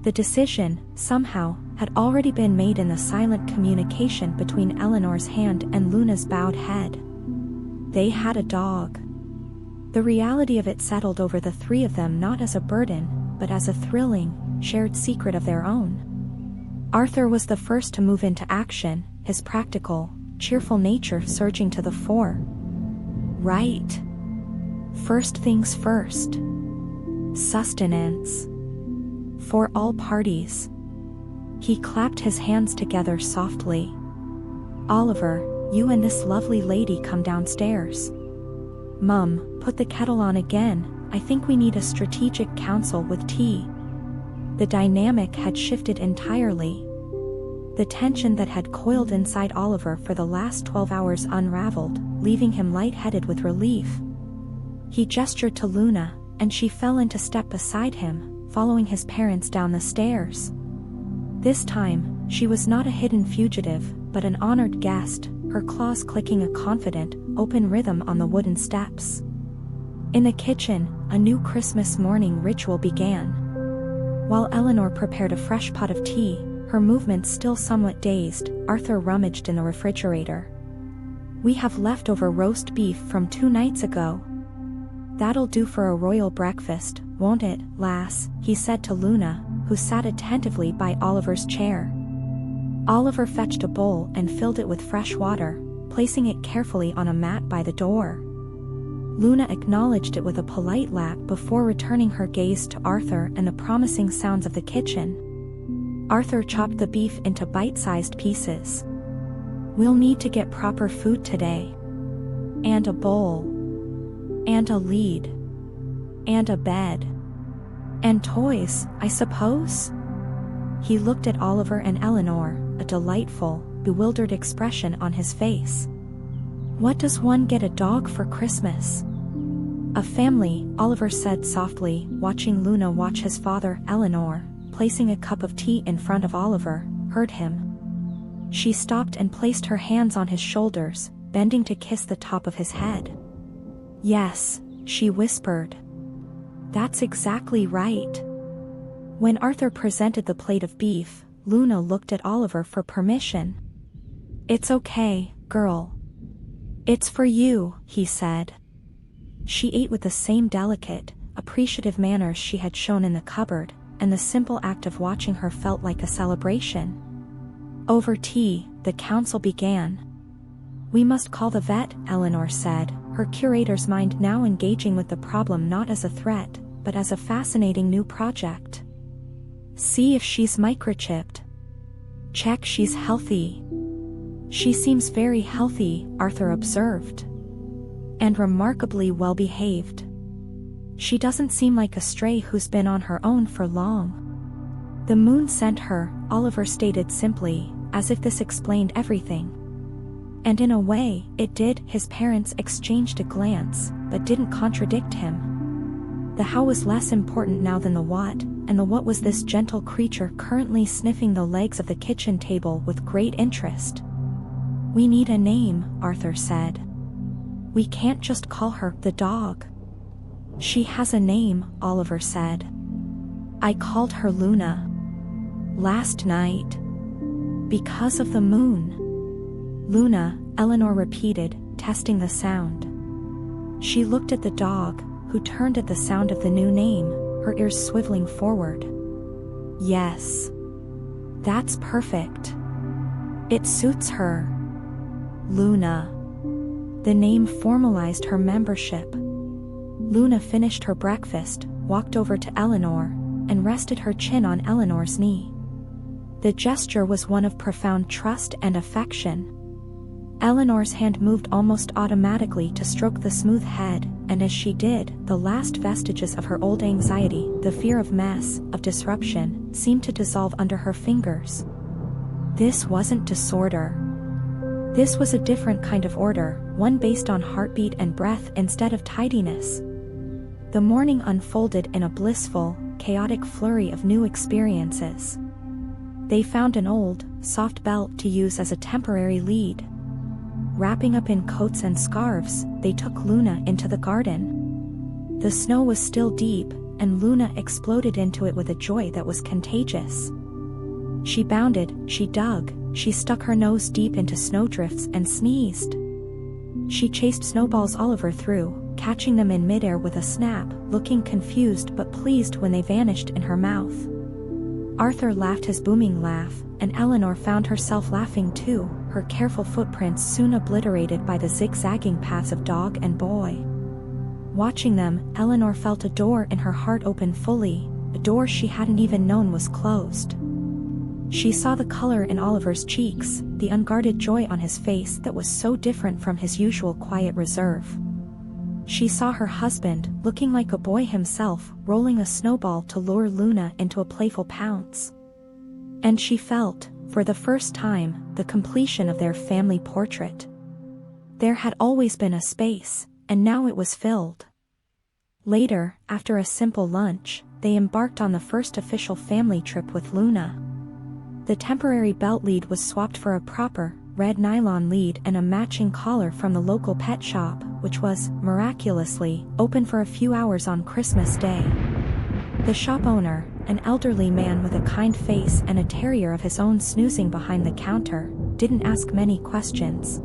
The decision, somehow, had already been made in the silent communication between Eleanor's hand and Luna's bowed head. They had a dog. The reality of it settled over the three of them not as a burden, but as a thrilling, shared secret of their own. Arthur was the first to move into action, his practical, cheerful nature surging to the fore. Right. First things first. Sustenance. For all parties. He clapped his hands together softly. "Oliver, you and this lovely lady come downstairs. Mum, put the kettle on again, I think we need a strategic council with tea." The dynamic had shifted entirely. The tension that had coiled inside Oliver for the last 12 hours unraveled, leaving him lightheaded with relief. He gestured to Luna, and she fell into step beside him, following his parents down the stairs. This time, she was not a hidden fugitive, but an honored guest, her claws clicking a confident, open rhythm on the wooden steps. In the kitchen, a new Christmas morning ritual began. While Eleanor prepared a fresh pot of tea, her movements still somewhat dazed, Arthur rummaged in the refrigerator. "We have leftover roast beef from 2 nights ago. That'll do for a royal breakfast, won't it, lass?" he said to Luna, who sat attentively by Oliver's chair. Oliver fetched a bowl and filled it with fresh water, placing it carefully on a mat by the door. Luna acknowledged it with a polite lap before returning her gaze to Arthur and the promising sounds of the kitchen. Arthur chopped the beef into bite-sized pieces. "We'll need to get proper food today. And a bowl. And a lead. And a bed. And toys, I suppose?" He looked at Oliver and Eleanor, a delightful, bewildered expression on his face. "What does one get a dog for Christmas?" "A family," Oliver said softly, watching Luna watch his father, Eleanor, placing a cup of tea in front of Oliver, heard him. She stopped and placed her hands on his shoulders, bending to kiss the top of his head. "Yes," she whispered. "That's exactly right." When Arthur presented the plate of beef, Luna looked at Oliver for permission. "It's okay, girl. It's for you," he said. She ate with the same delicate, appreciative manners she had shown in the cupboard, and the simple act of watching her felt like a celebration. Over tea, the council began. "We must call the vet," Eleanor said, her curator's mind now engaging with the problem not as a threat, but as a fascinating new project. "See if she's microchipped. Check she's healthy." "She seems very healthy," Arthur observed. "And remarkably well behaved. She doesn't seem like a stray who's been on her own for long." "The moon sent her," Oliver stated simply, as if this explained everything. And in a way, it did. His parents exchanged a glance, but didn't contradict him. The how was less important now than the what, and the what was this gentle creature currently sniffing the legs of the kitchen table with great interest. "We need a name," Arthur said. "We can't just call her the dog." "She has a name," Oliver said. "I called her Luna. Last night. Because of the moon." "Luna," Eleanor repeated, testing the sound. She looked at the dog, who turned at the sound of the new name, her ears swiveling forward. "Yes. That's perfect. It suits her. Luna." The name formalized her membership. Luna finished her breakfast, walked over to Eleanor, and rested her chin on Eleanor's knee. The gesture was one of profound trust and affection. Eleanor's hand moved almost automatically to stroke the smooth head, and as she did, the last vestiges of her old anxiety, the fear of mess, of disruption, seemed to dissolve under her fingers. This wasn't disorder. This was a different kind of order, one based on heartbeat and breath instead of tidiness. The morning unfolded in a blissful, chaotic flurry of new experiences. They found an old, soft belt to use as a temporary lead. Wrapping up in coats and scarves, they took Luna into the garden. The snow was still deep, and Luna exploded into it with a joy that was contagious. She bounded, she dug, she stuck her nose deep into snowdrifts and sneezed. She chased snowballs Oliver threw, catching them in midair with a snap, looking confused but pleased when they vanished in her mouth. Arthur laughed his booming laugh, and Eleanor found herself laughing too, her careful footprints soon obliterated by the zigzagging paths of dog and boy. Watching them, Eleanor felt a door in her heart open fully, a door she hadn't even known was closed. She saw the color in Oliver's cheeks, the unguarded joy on his face that was so different from his usual quiet reserve. She saw her husband, looking like a boy himself, rolling a snowball to lure Luna into a playful pounce. And she felt, for the first time, the completion of their family portrait. There had always been a space, and now it was filled. Later, after a simple lunch, they embarked on the first official family trip with Luna. The temporary belt lead was swapped for a proper, red nylon lead and a matching collar from the local pet shop, which was, miraculously, open for a few hours on Christmas Day. The shop owner, an elderly man with a kind face and a terrier of his own snoozing behind the counter, didn't ask many questions.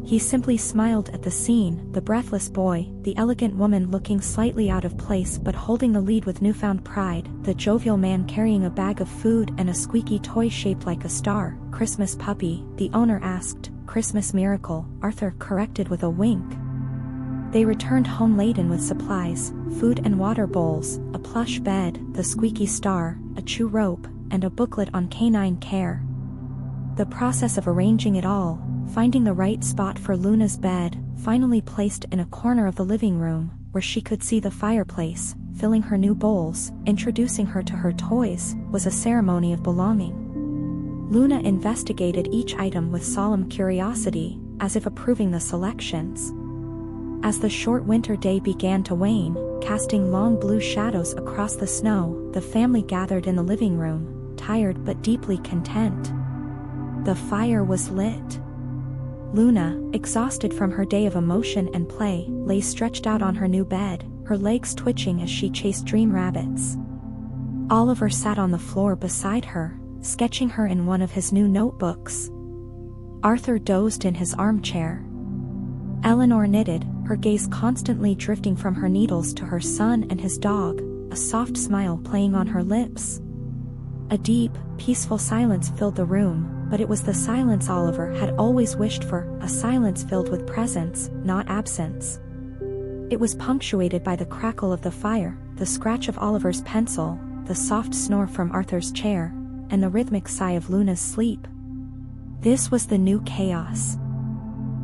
He simply smiled at the scene, the breathless boy, the elegant woman looking slightly out of place but holding the lead with newfound pride, the jovial man carrying a bag of food and a squeaky toy shaped like a star. Christmas puppy, the owner asked. Christmas miracle, Arthur corrected with a wink. They returned home laden with supplies, food and water bowls, a plush bed, the squeaky star, a chew rope, and a booklet on canine care. The process of arranging it all, finding the right spot for Luna's bed, finally placed in a corner of the living room, where she could see the fireplace, filling her new bowls, introducing her to her toys, was a ceremony of belonging. Luna investigated each item with solemn curiosity, as if approving the selections. As the short winter day began to wane, casting long blue shadows across the snow, the family gathered in the living room, tired but deeply content. The fire was lit. Luna, exhausted from her day of emotion and play, lay stretched out on her new bed, her legs twitching as she chased dream rabbits. Oliver sat on the floor beside her, sketching her in one of his new notebooks. Arthur dozed in his armchair. Eleanor knitted, her gaze constantly drifting from her needles to her son and his dog, a soft smile playing on her lips. A deep, peaceful silence filled the room, but it was the silence Oliver had always wished for, a silence filled with presence, not absence. It was punctuated by the crackle of the fire, the scratch of Oliver's pencil, the soft snore from Arthur's chair, and the rhythmic sigh of Luna's sleep. This was the new chaos.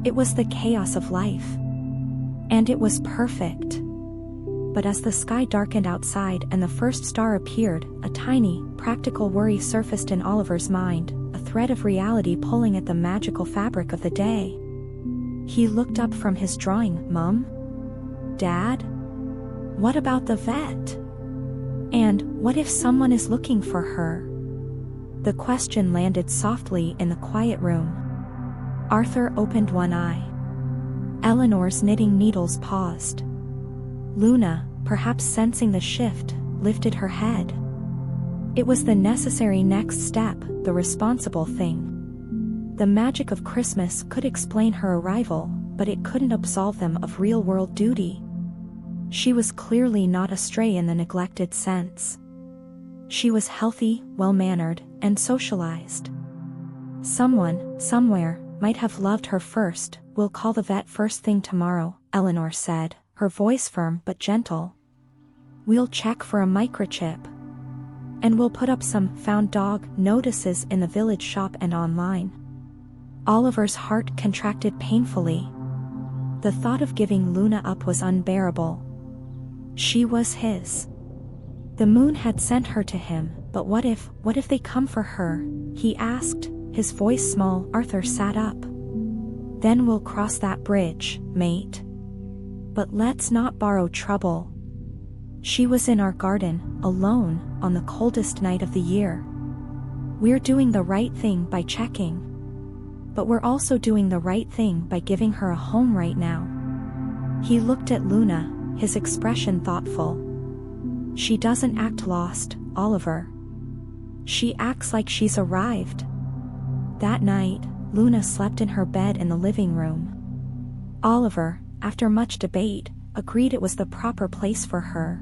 It was the chaos of life. And it was perfect. But as the sky darkened outside and the first star appeared, a tiny, practical worry surfaced in Oliver's mind, a thread of reality pulling at the magical fabric of the day. He looked up from his drawing. Mom? Dad? What about the vet? And what if someone is looking for her? The question landed softly in the quiet room. Arthur opened one eye. Eleanor's knitting needles paused. Luna, perhaps sensing the shift, lifted her head. It was the necessary next step, the responsible thing. The magic of Christmas could explain her arrival, but it couldn't absolve them of real-world duty. She was clearly not astray in the neglected sense. She was healthy, well-mannered, and socialized. Someone, somewhere, might have loved her first. We'll call the vet first thing tomorrow, Eleanor said, her voice firm but gentle. We'll check for a microchip. And we'll put up some found dog notices in the village shop and online. Oliver's heart contracted painfully. The thought of giving Luna up was unbearable. She was his. The moon had sent her to him, but what if they come for her? He asked, his voice small. Arthur sat up. Then we'll cross that bridge, mate. But let's not borrow trouble. She was in our garden, alone, on the coldest night of the year. We're doing the right thing by checking. but we're also doing the right thing by giving her a home right now." He looked at Luna, his expression thoughtful. "She doesn't act lost, Oliver. She acts like she's arrived." That night, Luna slept in her bed in the living room. Oliver, after much debate, agreed it was the proper place for her.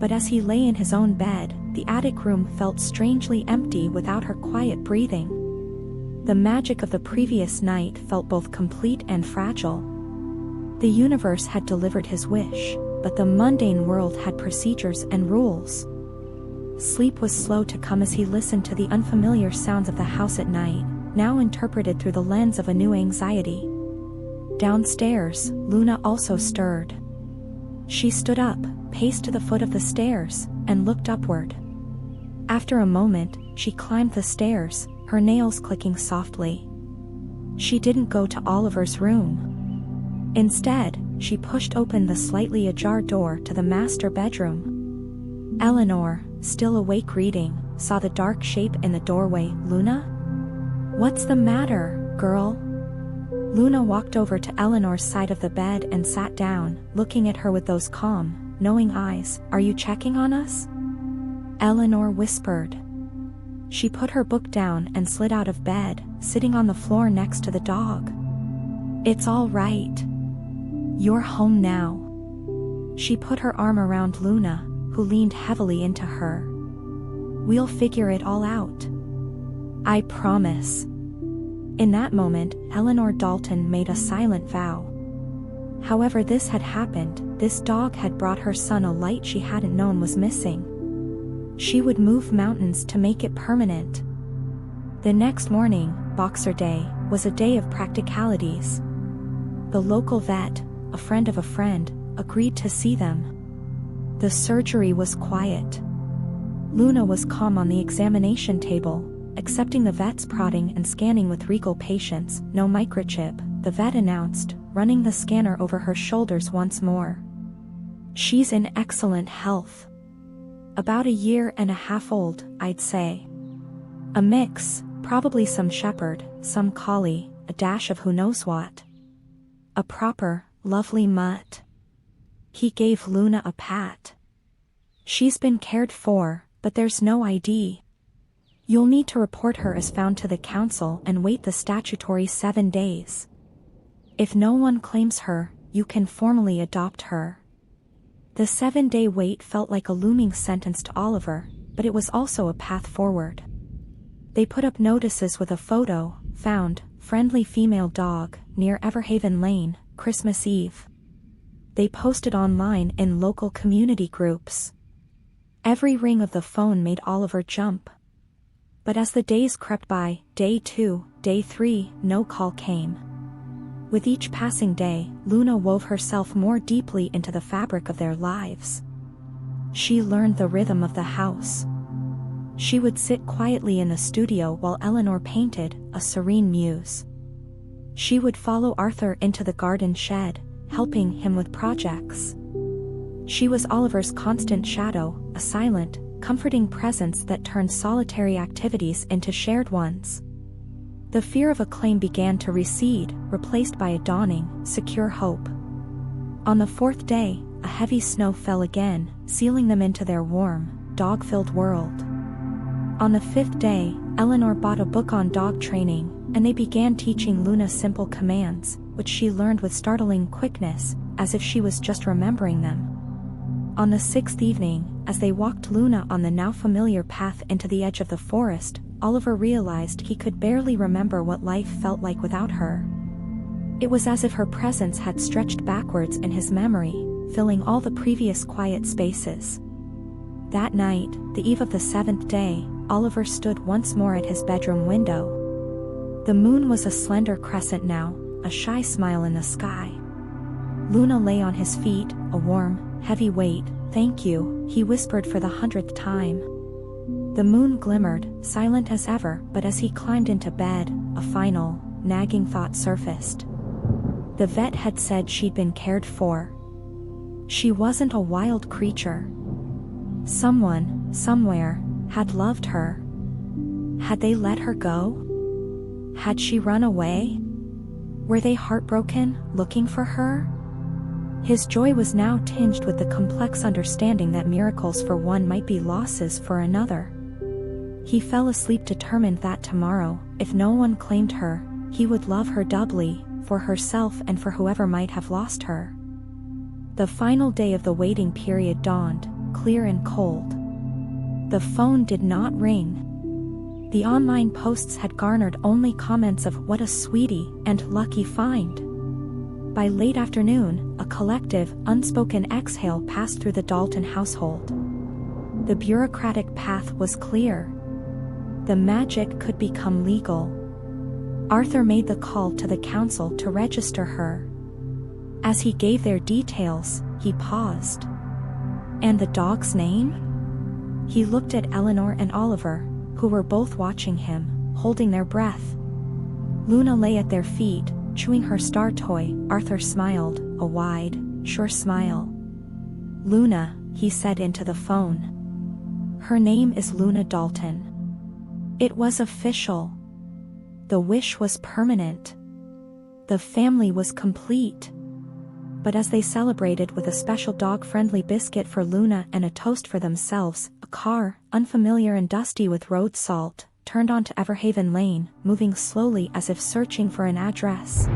But as he lay in his own bed, the attic room felt strangely empty without her quiet breathing. The magic of the previous night felt both complete and fragile. The universe had delivered his wish, but the mundane world had procedures and rules. Sleep was slow to come as he listened to the unfamiliar sounds of the house at night, now interpreted through the lens of a new anxiety. Downstairs, Luna also stirred. She stood up, paced to the foot of the stairs, and looked upward. After a moment, she climbed the stairs, her nails clicking softly. She didn't go to Oliver's room. Instead, she pushed open the slightly ajar door to the master bedroom. Eleanor, still awake reading, saw the dark shape in the doorway. "Luna? What's the matter, girl?" Luna walked over to Eleanor's side of the bed and sat down, looking at her with those calm, knowing eyes. "Are you checking on us?" Eleanor whispered. She put her book down and slid out of bed, sitting on the floor next to the dog. "It's all right. You're home now." She put her arm around Luna, who leaned heavily into her. "We'll figure it all out. I promise." In that moment, Eleanor Dalton made a silent vow. However this had happened, this dog had brought her son a light she hadn't known was missing. She would move mountains to make it permanent. The next morning, Boxer Day, was a day of practicalities. The local vet, a friend of a friend, agreed to see them. The surgery was quiet. Luna was calm on the examination table, accepting the vet's prodding and scanning with regal patience. "No microchip," the vet announced, running the scanner over her shoulders once more. "She's in excellent health. About 1.5 years old, I'd say. A mix, probably some shepherd, some collie, a dash of who knows what. A proper, lovely mutt." He gave Luna a pat. "She's been cared for, but there's no ID. You'll need to report her as found to the council and wait the statutory 7 days. If no one claims her, you can formally adopt her." The 7-day wait felt like a looming sentence to Oliver, but it was also a path forward. They put up notices with a photo, "Found, friendly female dog, near Everhaven Lane, Christmas Eve." They posted online in local community groups. Every ring of the phone made Oliver jump. But as the days crept by, day 2, day 3, no call came. With each passing day, Luna wove herself more deeply into the fabric of their lives. She learned the rhythm of the house. She would sit quietly in the studio while Eleanor painted, a serene muse. She would follow Arthur into the garden shed, helping him with projects. She was Oliver's constant shadow, a silent, comforting presence that turned solitary activities into shared ones. The fear of acclaim began to recede, replaced by a dawning, secure hope. On the 4th day, a heavy snow fell again, sealing them into their warm, dog-filled world. On the 5th day, Eleanor bought a book on dog training, and they began teaching Luna simple commands, which she learned with startling quickness, as if she was just remembering them. On the 6th evening, as they walked Luna on the now familiar path into the edge of the forest, Oliver realized he could barely remember what life felt like without her. It was as if her presence had stretched backwards in his memory, filling all the previous quiet spaces. That night, the eve of the 7th day, Oliver stood once more at his bedroom window. The moon was a slender crescent now, a shy smile in the sky. Luna lay on his feet, a warm, heavy weight. "Thank you," he whispered for the 100th time. The moon glimmered, silent as ever, but as he climbed into bed, a final, nagging thought surfaced. The vet had said she'd been cared for. She wasn't a wild creature. Someone, somewhere, had loved her. Had they let her go? Had she run away? Were they heartbroken, looking for her? His joy was now tinged with the complex understanding that miracles for one might be losses for another. He fell asleep determined that tomorrow, if no one claimed her, he would love her doubly, for herself and for whoever might have lost her. The final day of the waiting period dawned, clear and cold. The phone did not ring. The online posts had garnered only comments of "what a sweetie" and "lucky find." By late afternoon, a collective, unspoken exhale passed through the Dalton household. The bureaucratic path was clear. The magic could become legal. Arthur made the call to the council to register her. As he gave their details, he paused. And the dog's name? He looked at Eleanor and Oliver, who were both watching him, holding their breath. Luna lay at their feet, chewing her star toy. Arthur smiled, a wide, sure smile. "Luna," he said into the phone. "Her name is Luna Dalton." It was official. The wish was permanent. The family was complete. But as they celebrated with a special dog-friendly biscuit for Luna and a toast for themselves, a car, unfamiliar and dusty with road salt, turned onto Everhaven Lane, moving slowly as if searching for an address.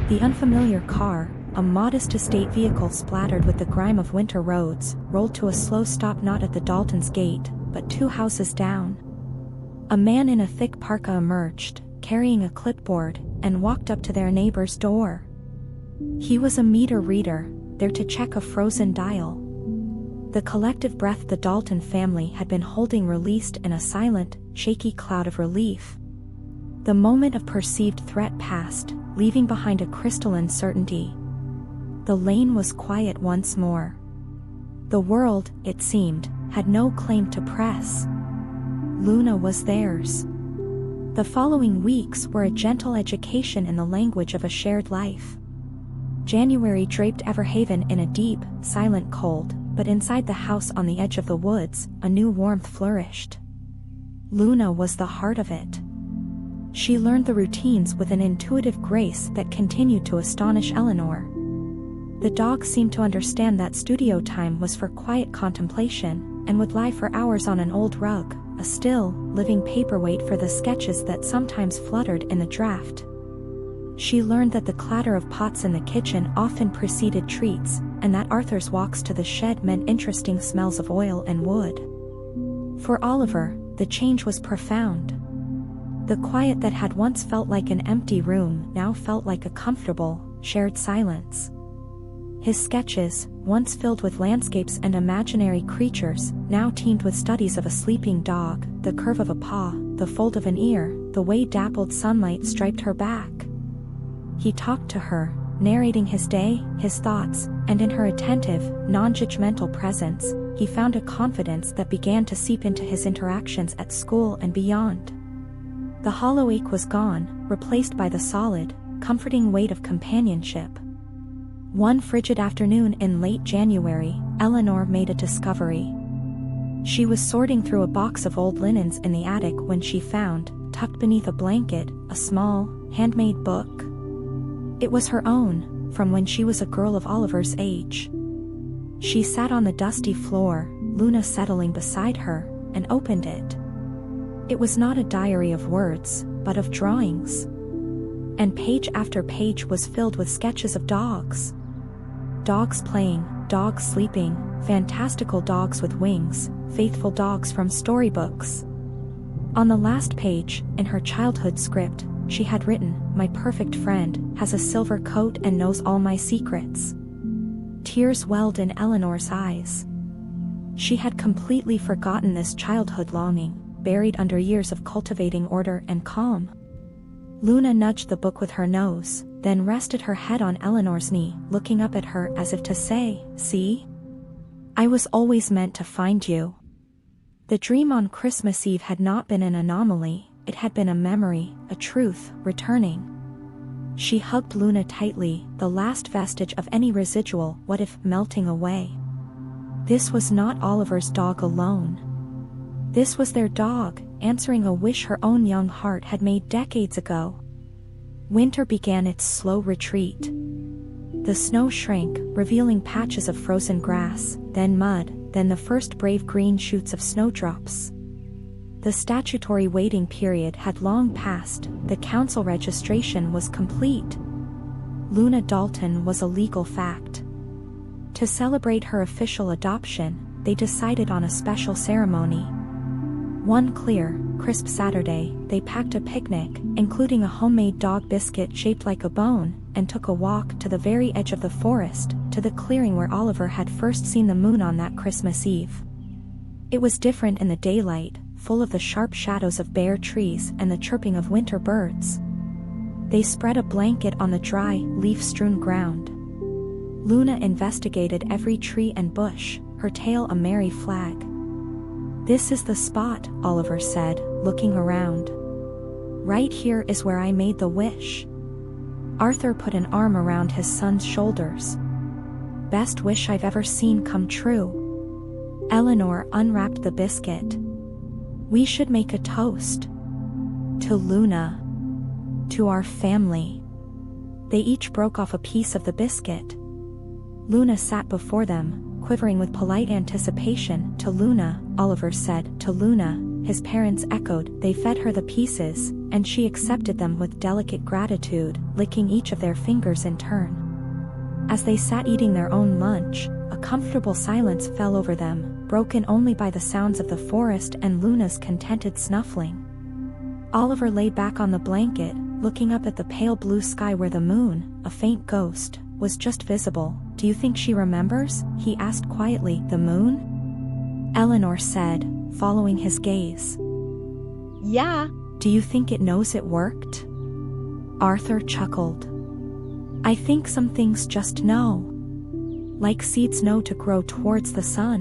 The unfamiliar car, a modest estate vehicle splattered with the grime of winter roads, rolled to a slow stop not at the Daltons' gate, but 2 houses down. A man in a thick parka emerged, carrying a clipboard, and walked up to their neighbor's door. He was a meter reader, there to check a frozen dial. The collective breath the Dalton family had been holding released in a silent, shaky cloud of relief. The moment of perceived threat passed, leaving behind a crystalline certainty. The lane was quiet once more. The world, it seemed, had no claim to press. Luna was theirs. The following weeks were a gentle education in the language of a shared life. January draped Everhaven in a deep, silent cold, but inside the house on the edge of the woods, a new warmth flourished. Luna was the heart of it. She learned the routines with an intuitive grace that continued to astonish Eleanor. The dog seemed to understand that studio time was for quiet contemplation, and would lie for hours on an old rug, a still, living paperweight for the sketches that sometimes fluttered in the draft. She learned that the clatter of pots in the kitchen often preceded treats, and that Arthur's walks to the shed meant interesting smells of oil and wood. For Oliver, the change was profound. The quiet that had once felt like an empty room now felt like a comfortable, shared silence. His sketches, once filled with landscapes and imaginary creatures, now teemed with studies of a sleeping dog, the curve of a paw, the fold of an ear, the way dappled sunlight striped her back. He talked to her, narrating his day, his thoughts, and in her attentive, non-judgmental presence, he found a confidence that began to seep into his interactions at school and beyond. The hollow ache was gone, replaced by the solid, comforting weight of companionship. One frigid afternoon in late January, Eleanor made a discovery. She was sorting through a box of old linens in the attic when she found, tucked beneath a blanket, a small, handmade book. It was her own, from when she was a girl of Oliver's age. She sat on the dusty floor, Luna settling beside her, and opened it. It was not a diary of words, but of drawings. And page after page was filled with sketches of dogs. Dogs playing, dogs sleeping, fantastical dogs with wings, faithful dogs from storybooks. On the last page, in her childhood script, she had written, "My perfect friend, has a silver coat and knows all my secrets." Tears welled in Eleanor's eyes. She had completely forgotten this childhood longing, buried under years of cultivating order and calm. Luna nudged the book with her nose, then rested her head on Eleanor's knee, looking up at her as if to say, "See? I was always meant to find you." The dream on Christmas Eve had not been an anomaly, it had been a memory, a truth, returning. She hugged Luna tightly, the last vestige of any residual "what if" melting away. This was not Oliver's dog alone. This was their dog, answering a wish her own young heart had made decades ago. Winter began its slow retreat. The snow shrank, revealing patches of frozen grass, then mud, then the first brave green shoots of snowdrops. The statutory waiting period had long passed, the council registration was complete. Luna Dalton was a legal fact. To celebrate her official adoption, they decided on a special ceremony. One clear, crisp Saturday, they packed a picnic, including a homemade dog biscuit shaped like a bone, and took a walk to the very edge of the forest, to the clearing where Oliver had first seen the moon on that Christmas Eve. It was different in the daylight, full of the sharp shadows of bare trees and the chirping of winter birds. They spread a blanket on the dry, leaf-strewn ground. Luna investigated every tree and bush, her tail a merry flag. "This is the spot," Oliver said, looking around. "Right here is where I made the wish." Arthur put an arm around his son's shoulders. "Best wish I've ever seen come true." Eleanor unwrapped the biscuit. "We should make a toast. To Luna. To our family." They each broke off a piece of the biscuit. Luna sat before them, quivering with polite anticipation. "To Luna," Oliver said. "To Luna," his parents echoed. They fed her the pieces, and she accepted them with delicate gratitude, licking each of their fingers in turn. As they sat eating their own lunch, a comfortable silence fell over them, broken only by the sounds of the forest and Luna's contented snuffling. Oliver lay back on the blanket, looking up at the pale blue sky where the moon, a faint ghost, was just visible. "Do you think she remembers?" he asked quietly. "The moon?" Eleanor said, following his gaze. Yeah. "Do you think it knows it worked?" Arthur chuckled. "I think some things just know. Like seeds know to grow towards the sun."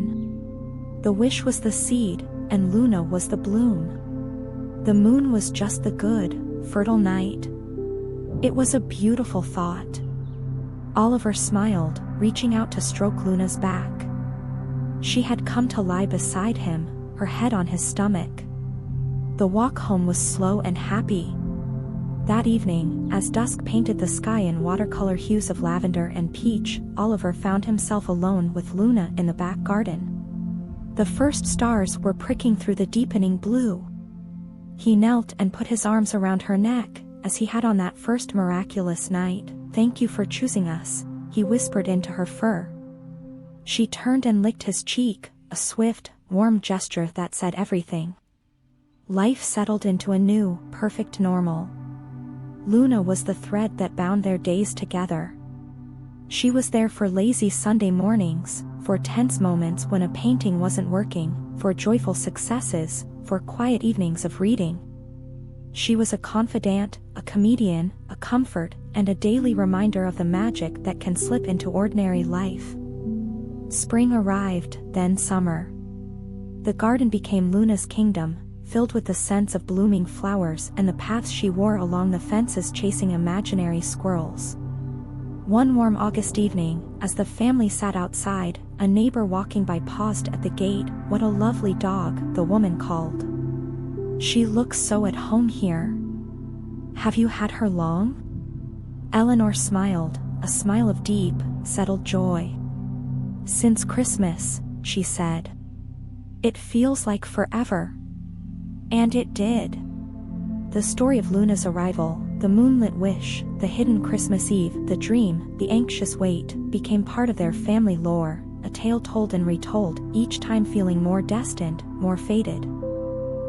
The wish was the seed, and Luna was the bloom. The moon was just the good, fertile night. It was a beautiful thought. Oliver smiled, reaching out to stroke Luna's back. She had come to lie beside him, her head on his stomach. The walk home was slow and happy. That evening, as dusk painted the sky in watercolor hues of lavender and peach, Oliver found himself alone with Luna in the back garden. The first stars were pricking through the deepening blue. He knelt and put his arms around her neck, as he had on that first miraculous night. "Thank you for choosing us," he whispered into her fur. She turned and licked his cheek, a swift, warm gesture that said everything. Life settled into a new, perfect normal. Luna was the thread that bound their days together. She was there for lazy Sunday mornings, for tense moments when a painting wasn't working, for joyful successes, for quiet evenings of reading. She was a confidant, a comedian, a comfort, and a daily reminder of the magic that can slip into ordinary life. Spring arrived, then summer. The garden became Luna's kingdom, filled with the scents of blooming flowers and the paths she wore along the fences chasing imaginary squirrels. One warm August evening, as the family sat outside, a neighbor walking by paused at the gate. "What a lovely dog," the woman called. "She looks so at home here. Have you had her long?" Eleanor smiled, a smile of deep, settled joy. "Since Christmas," she said. "It feels like forever." And it did. The story of Luna's arrival, the moonlit wish, the hidden Christmas Eve, the dream, the anxious wait, became part of their family lore, a tale told and retold, each time feeling more destined, more fated.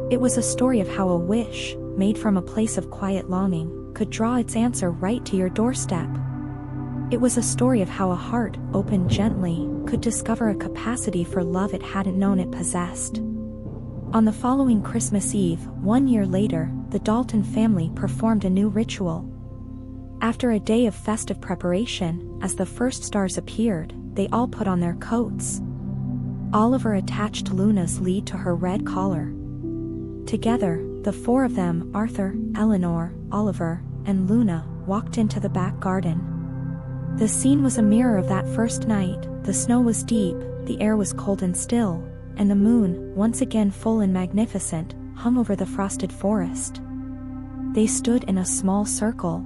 It was a story of how a wish, made from a place of quiet longing, could draw its answer right to your doorstep. It was a story of how a heart, opened gently, could discover a capacity for love it hadn't known it possessed. On the following Christmas Eve, 1 year later, the Dalton family performed a new ritual. After a day of festive preparation, as the first stars appeared, they all put on their coats. Oliver attached Luna's lead to her red collar. Together, the four of them, Arthur, Eleanor, Oliver, and Luna, walked into the back garden. The scene was a mirror of that first night. The snow was deep, the air was cold and still, and the moon, once again full and magnificent, hung over the frosted forest. They stood in a small circle.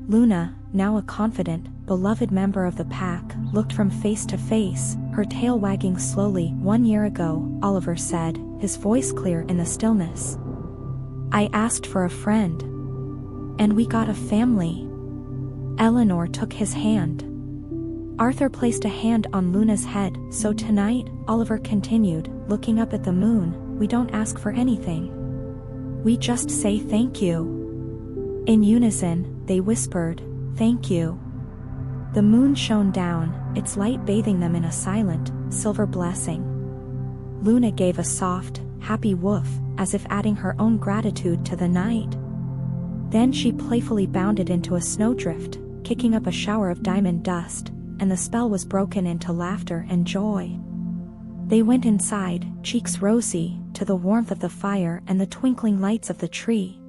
Luna, now a confident, beloved member of the pack, looked from face to face, her tail wagging slowly. 1 year ago, Oliver said, his voice clear in the stillness. I asked for a friend. And we got a family. Eleanor took his hand. Arthur placed a hand on Luna's head. So tonight, Oliver continued, looking up at the moon, we don't ask for anything. We just say thank you. In unison, they whispered, thank you. The moon shone down, its light bathing them in a silent, silver blessing. Luna gave a soft, happy woof, as if adding her own gratitude to the night. Then she playfully bounded into a snowdrift, kicking up a shower of diamond dust, and the spell was broken into laughter and joy. They went inside, cheeks rosy, to the warmth of the fire and the twinkling lights of the tree.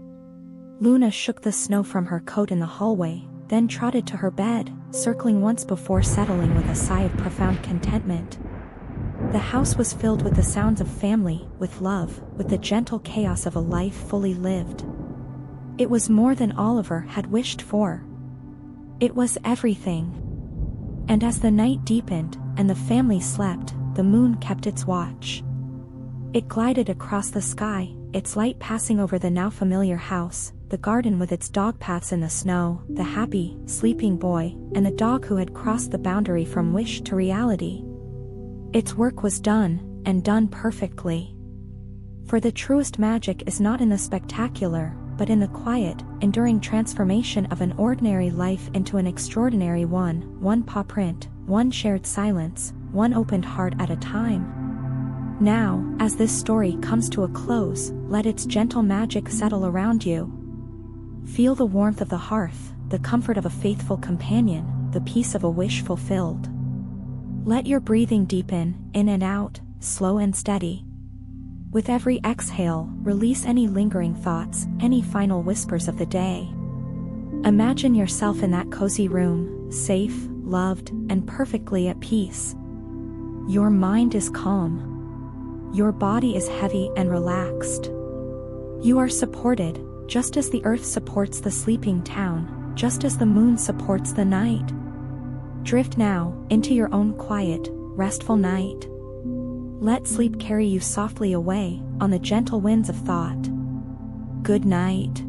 Luna shook the snow from her coat in the hallway, then trotted to her bed, circling once before settling with a sigh of profound contentment. The house was filled with the sounds of family, with love, with the gentle chaos of a life fully lived. It was more than Oliver had wished for. It was everything. And as the night deepened, and the family slept, the moon kept its watch. It glided across the sky, its light passing over the now familiar house, the garden with its dog paths in the snow, the happy, sleeping boy, and the dog who had crossed the boundary from wish to reality. Its work was done, and done perfectly. For the truest magic is not in the spectacular, but in the quiet, enduring transformation of an ordinary life into an extraordinary one paw print, one shared silence, one opened heart at a time. Now, as this story comes to a close, let its gentle magic settle around you. Feel the warmth of the hearth, the comfort of a faithful companion, the peace of a wish fulfilled. Let your breathing deepen, in and out, slow and steady. With every exhale, release any lingering thoughts, any final whispers of the day. Imagine yourself in that cozy room, safe, loved, and perfectly at peace. Your mind is calm. Your body is heavy and relaxed. You are supported, just as the earth supports the sleeping town, just as the moon supports the night. Drift now, into your own quiet, restful night. Let sleep carry you softly away, on the gentle winds of thought. Good night.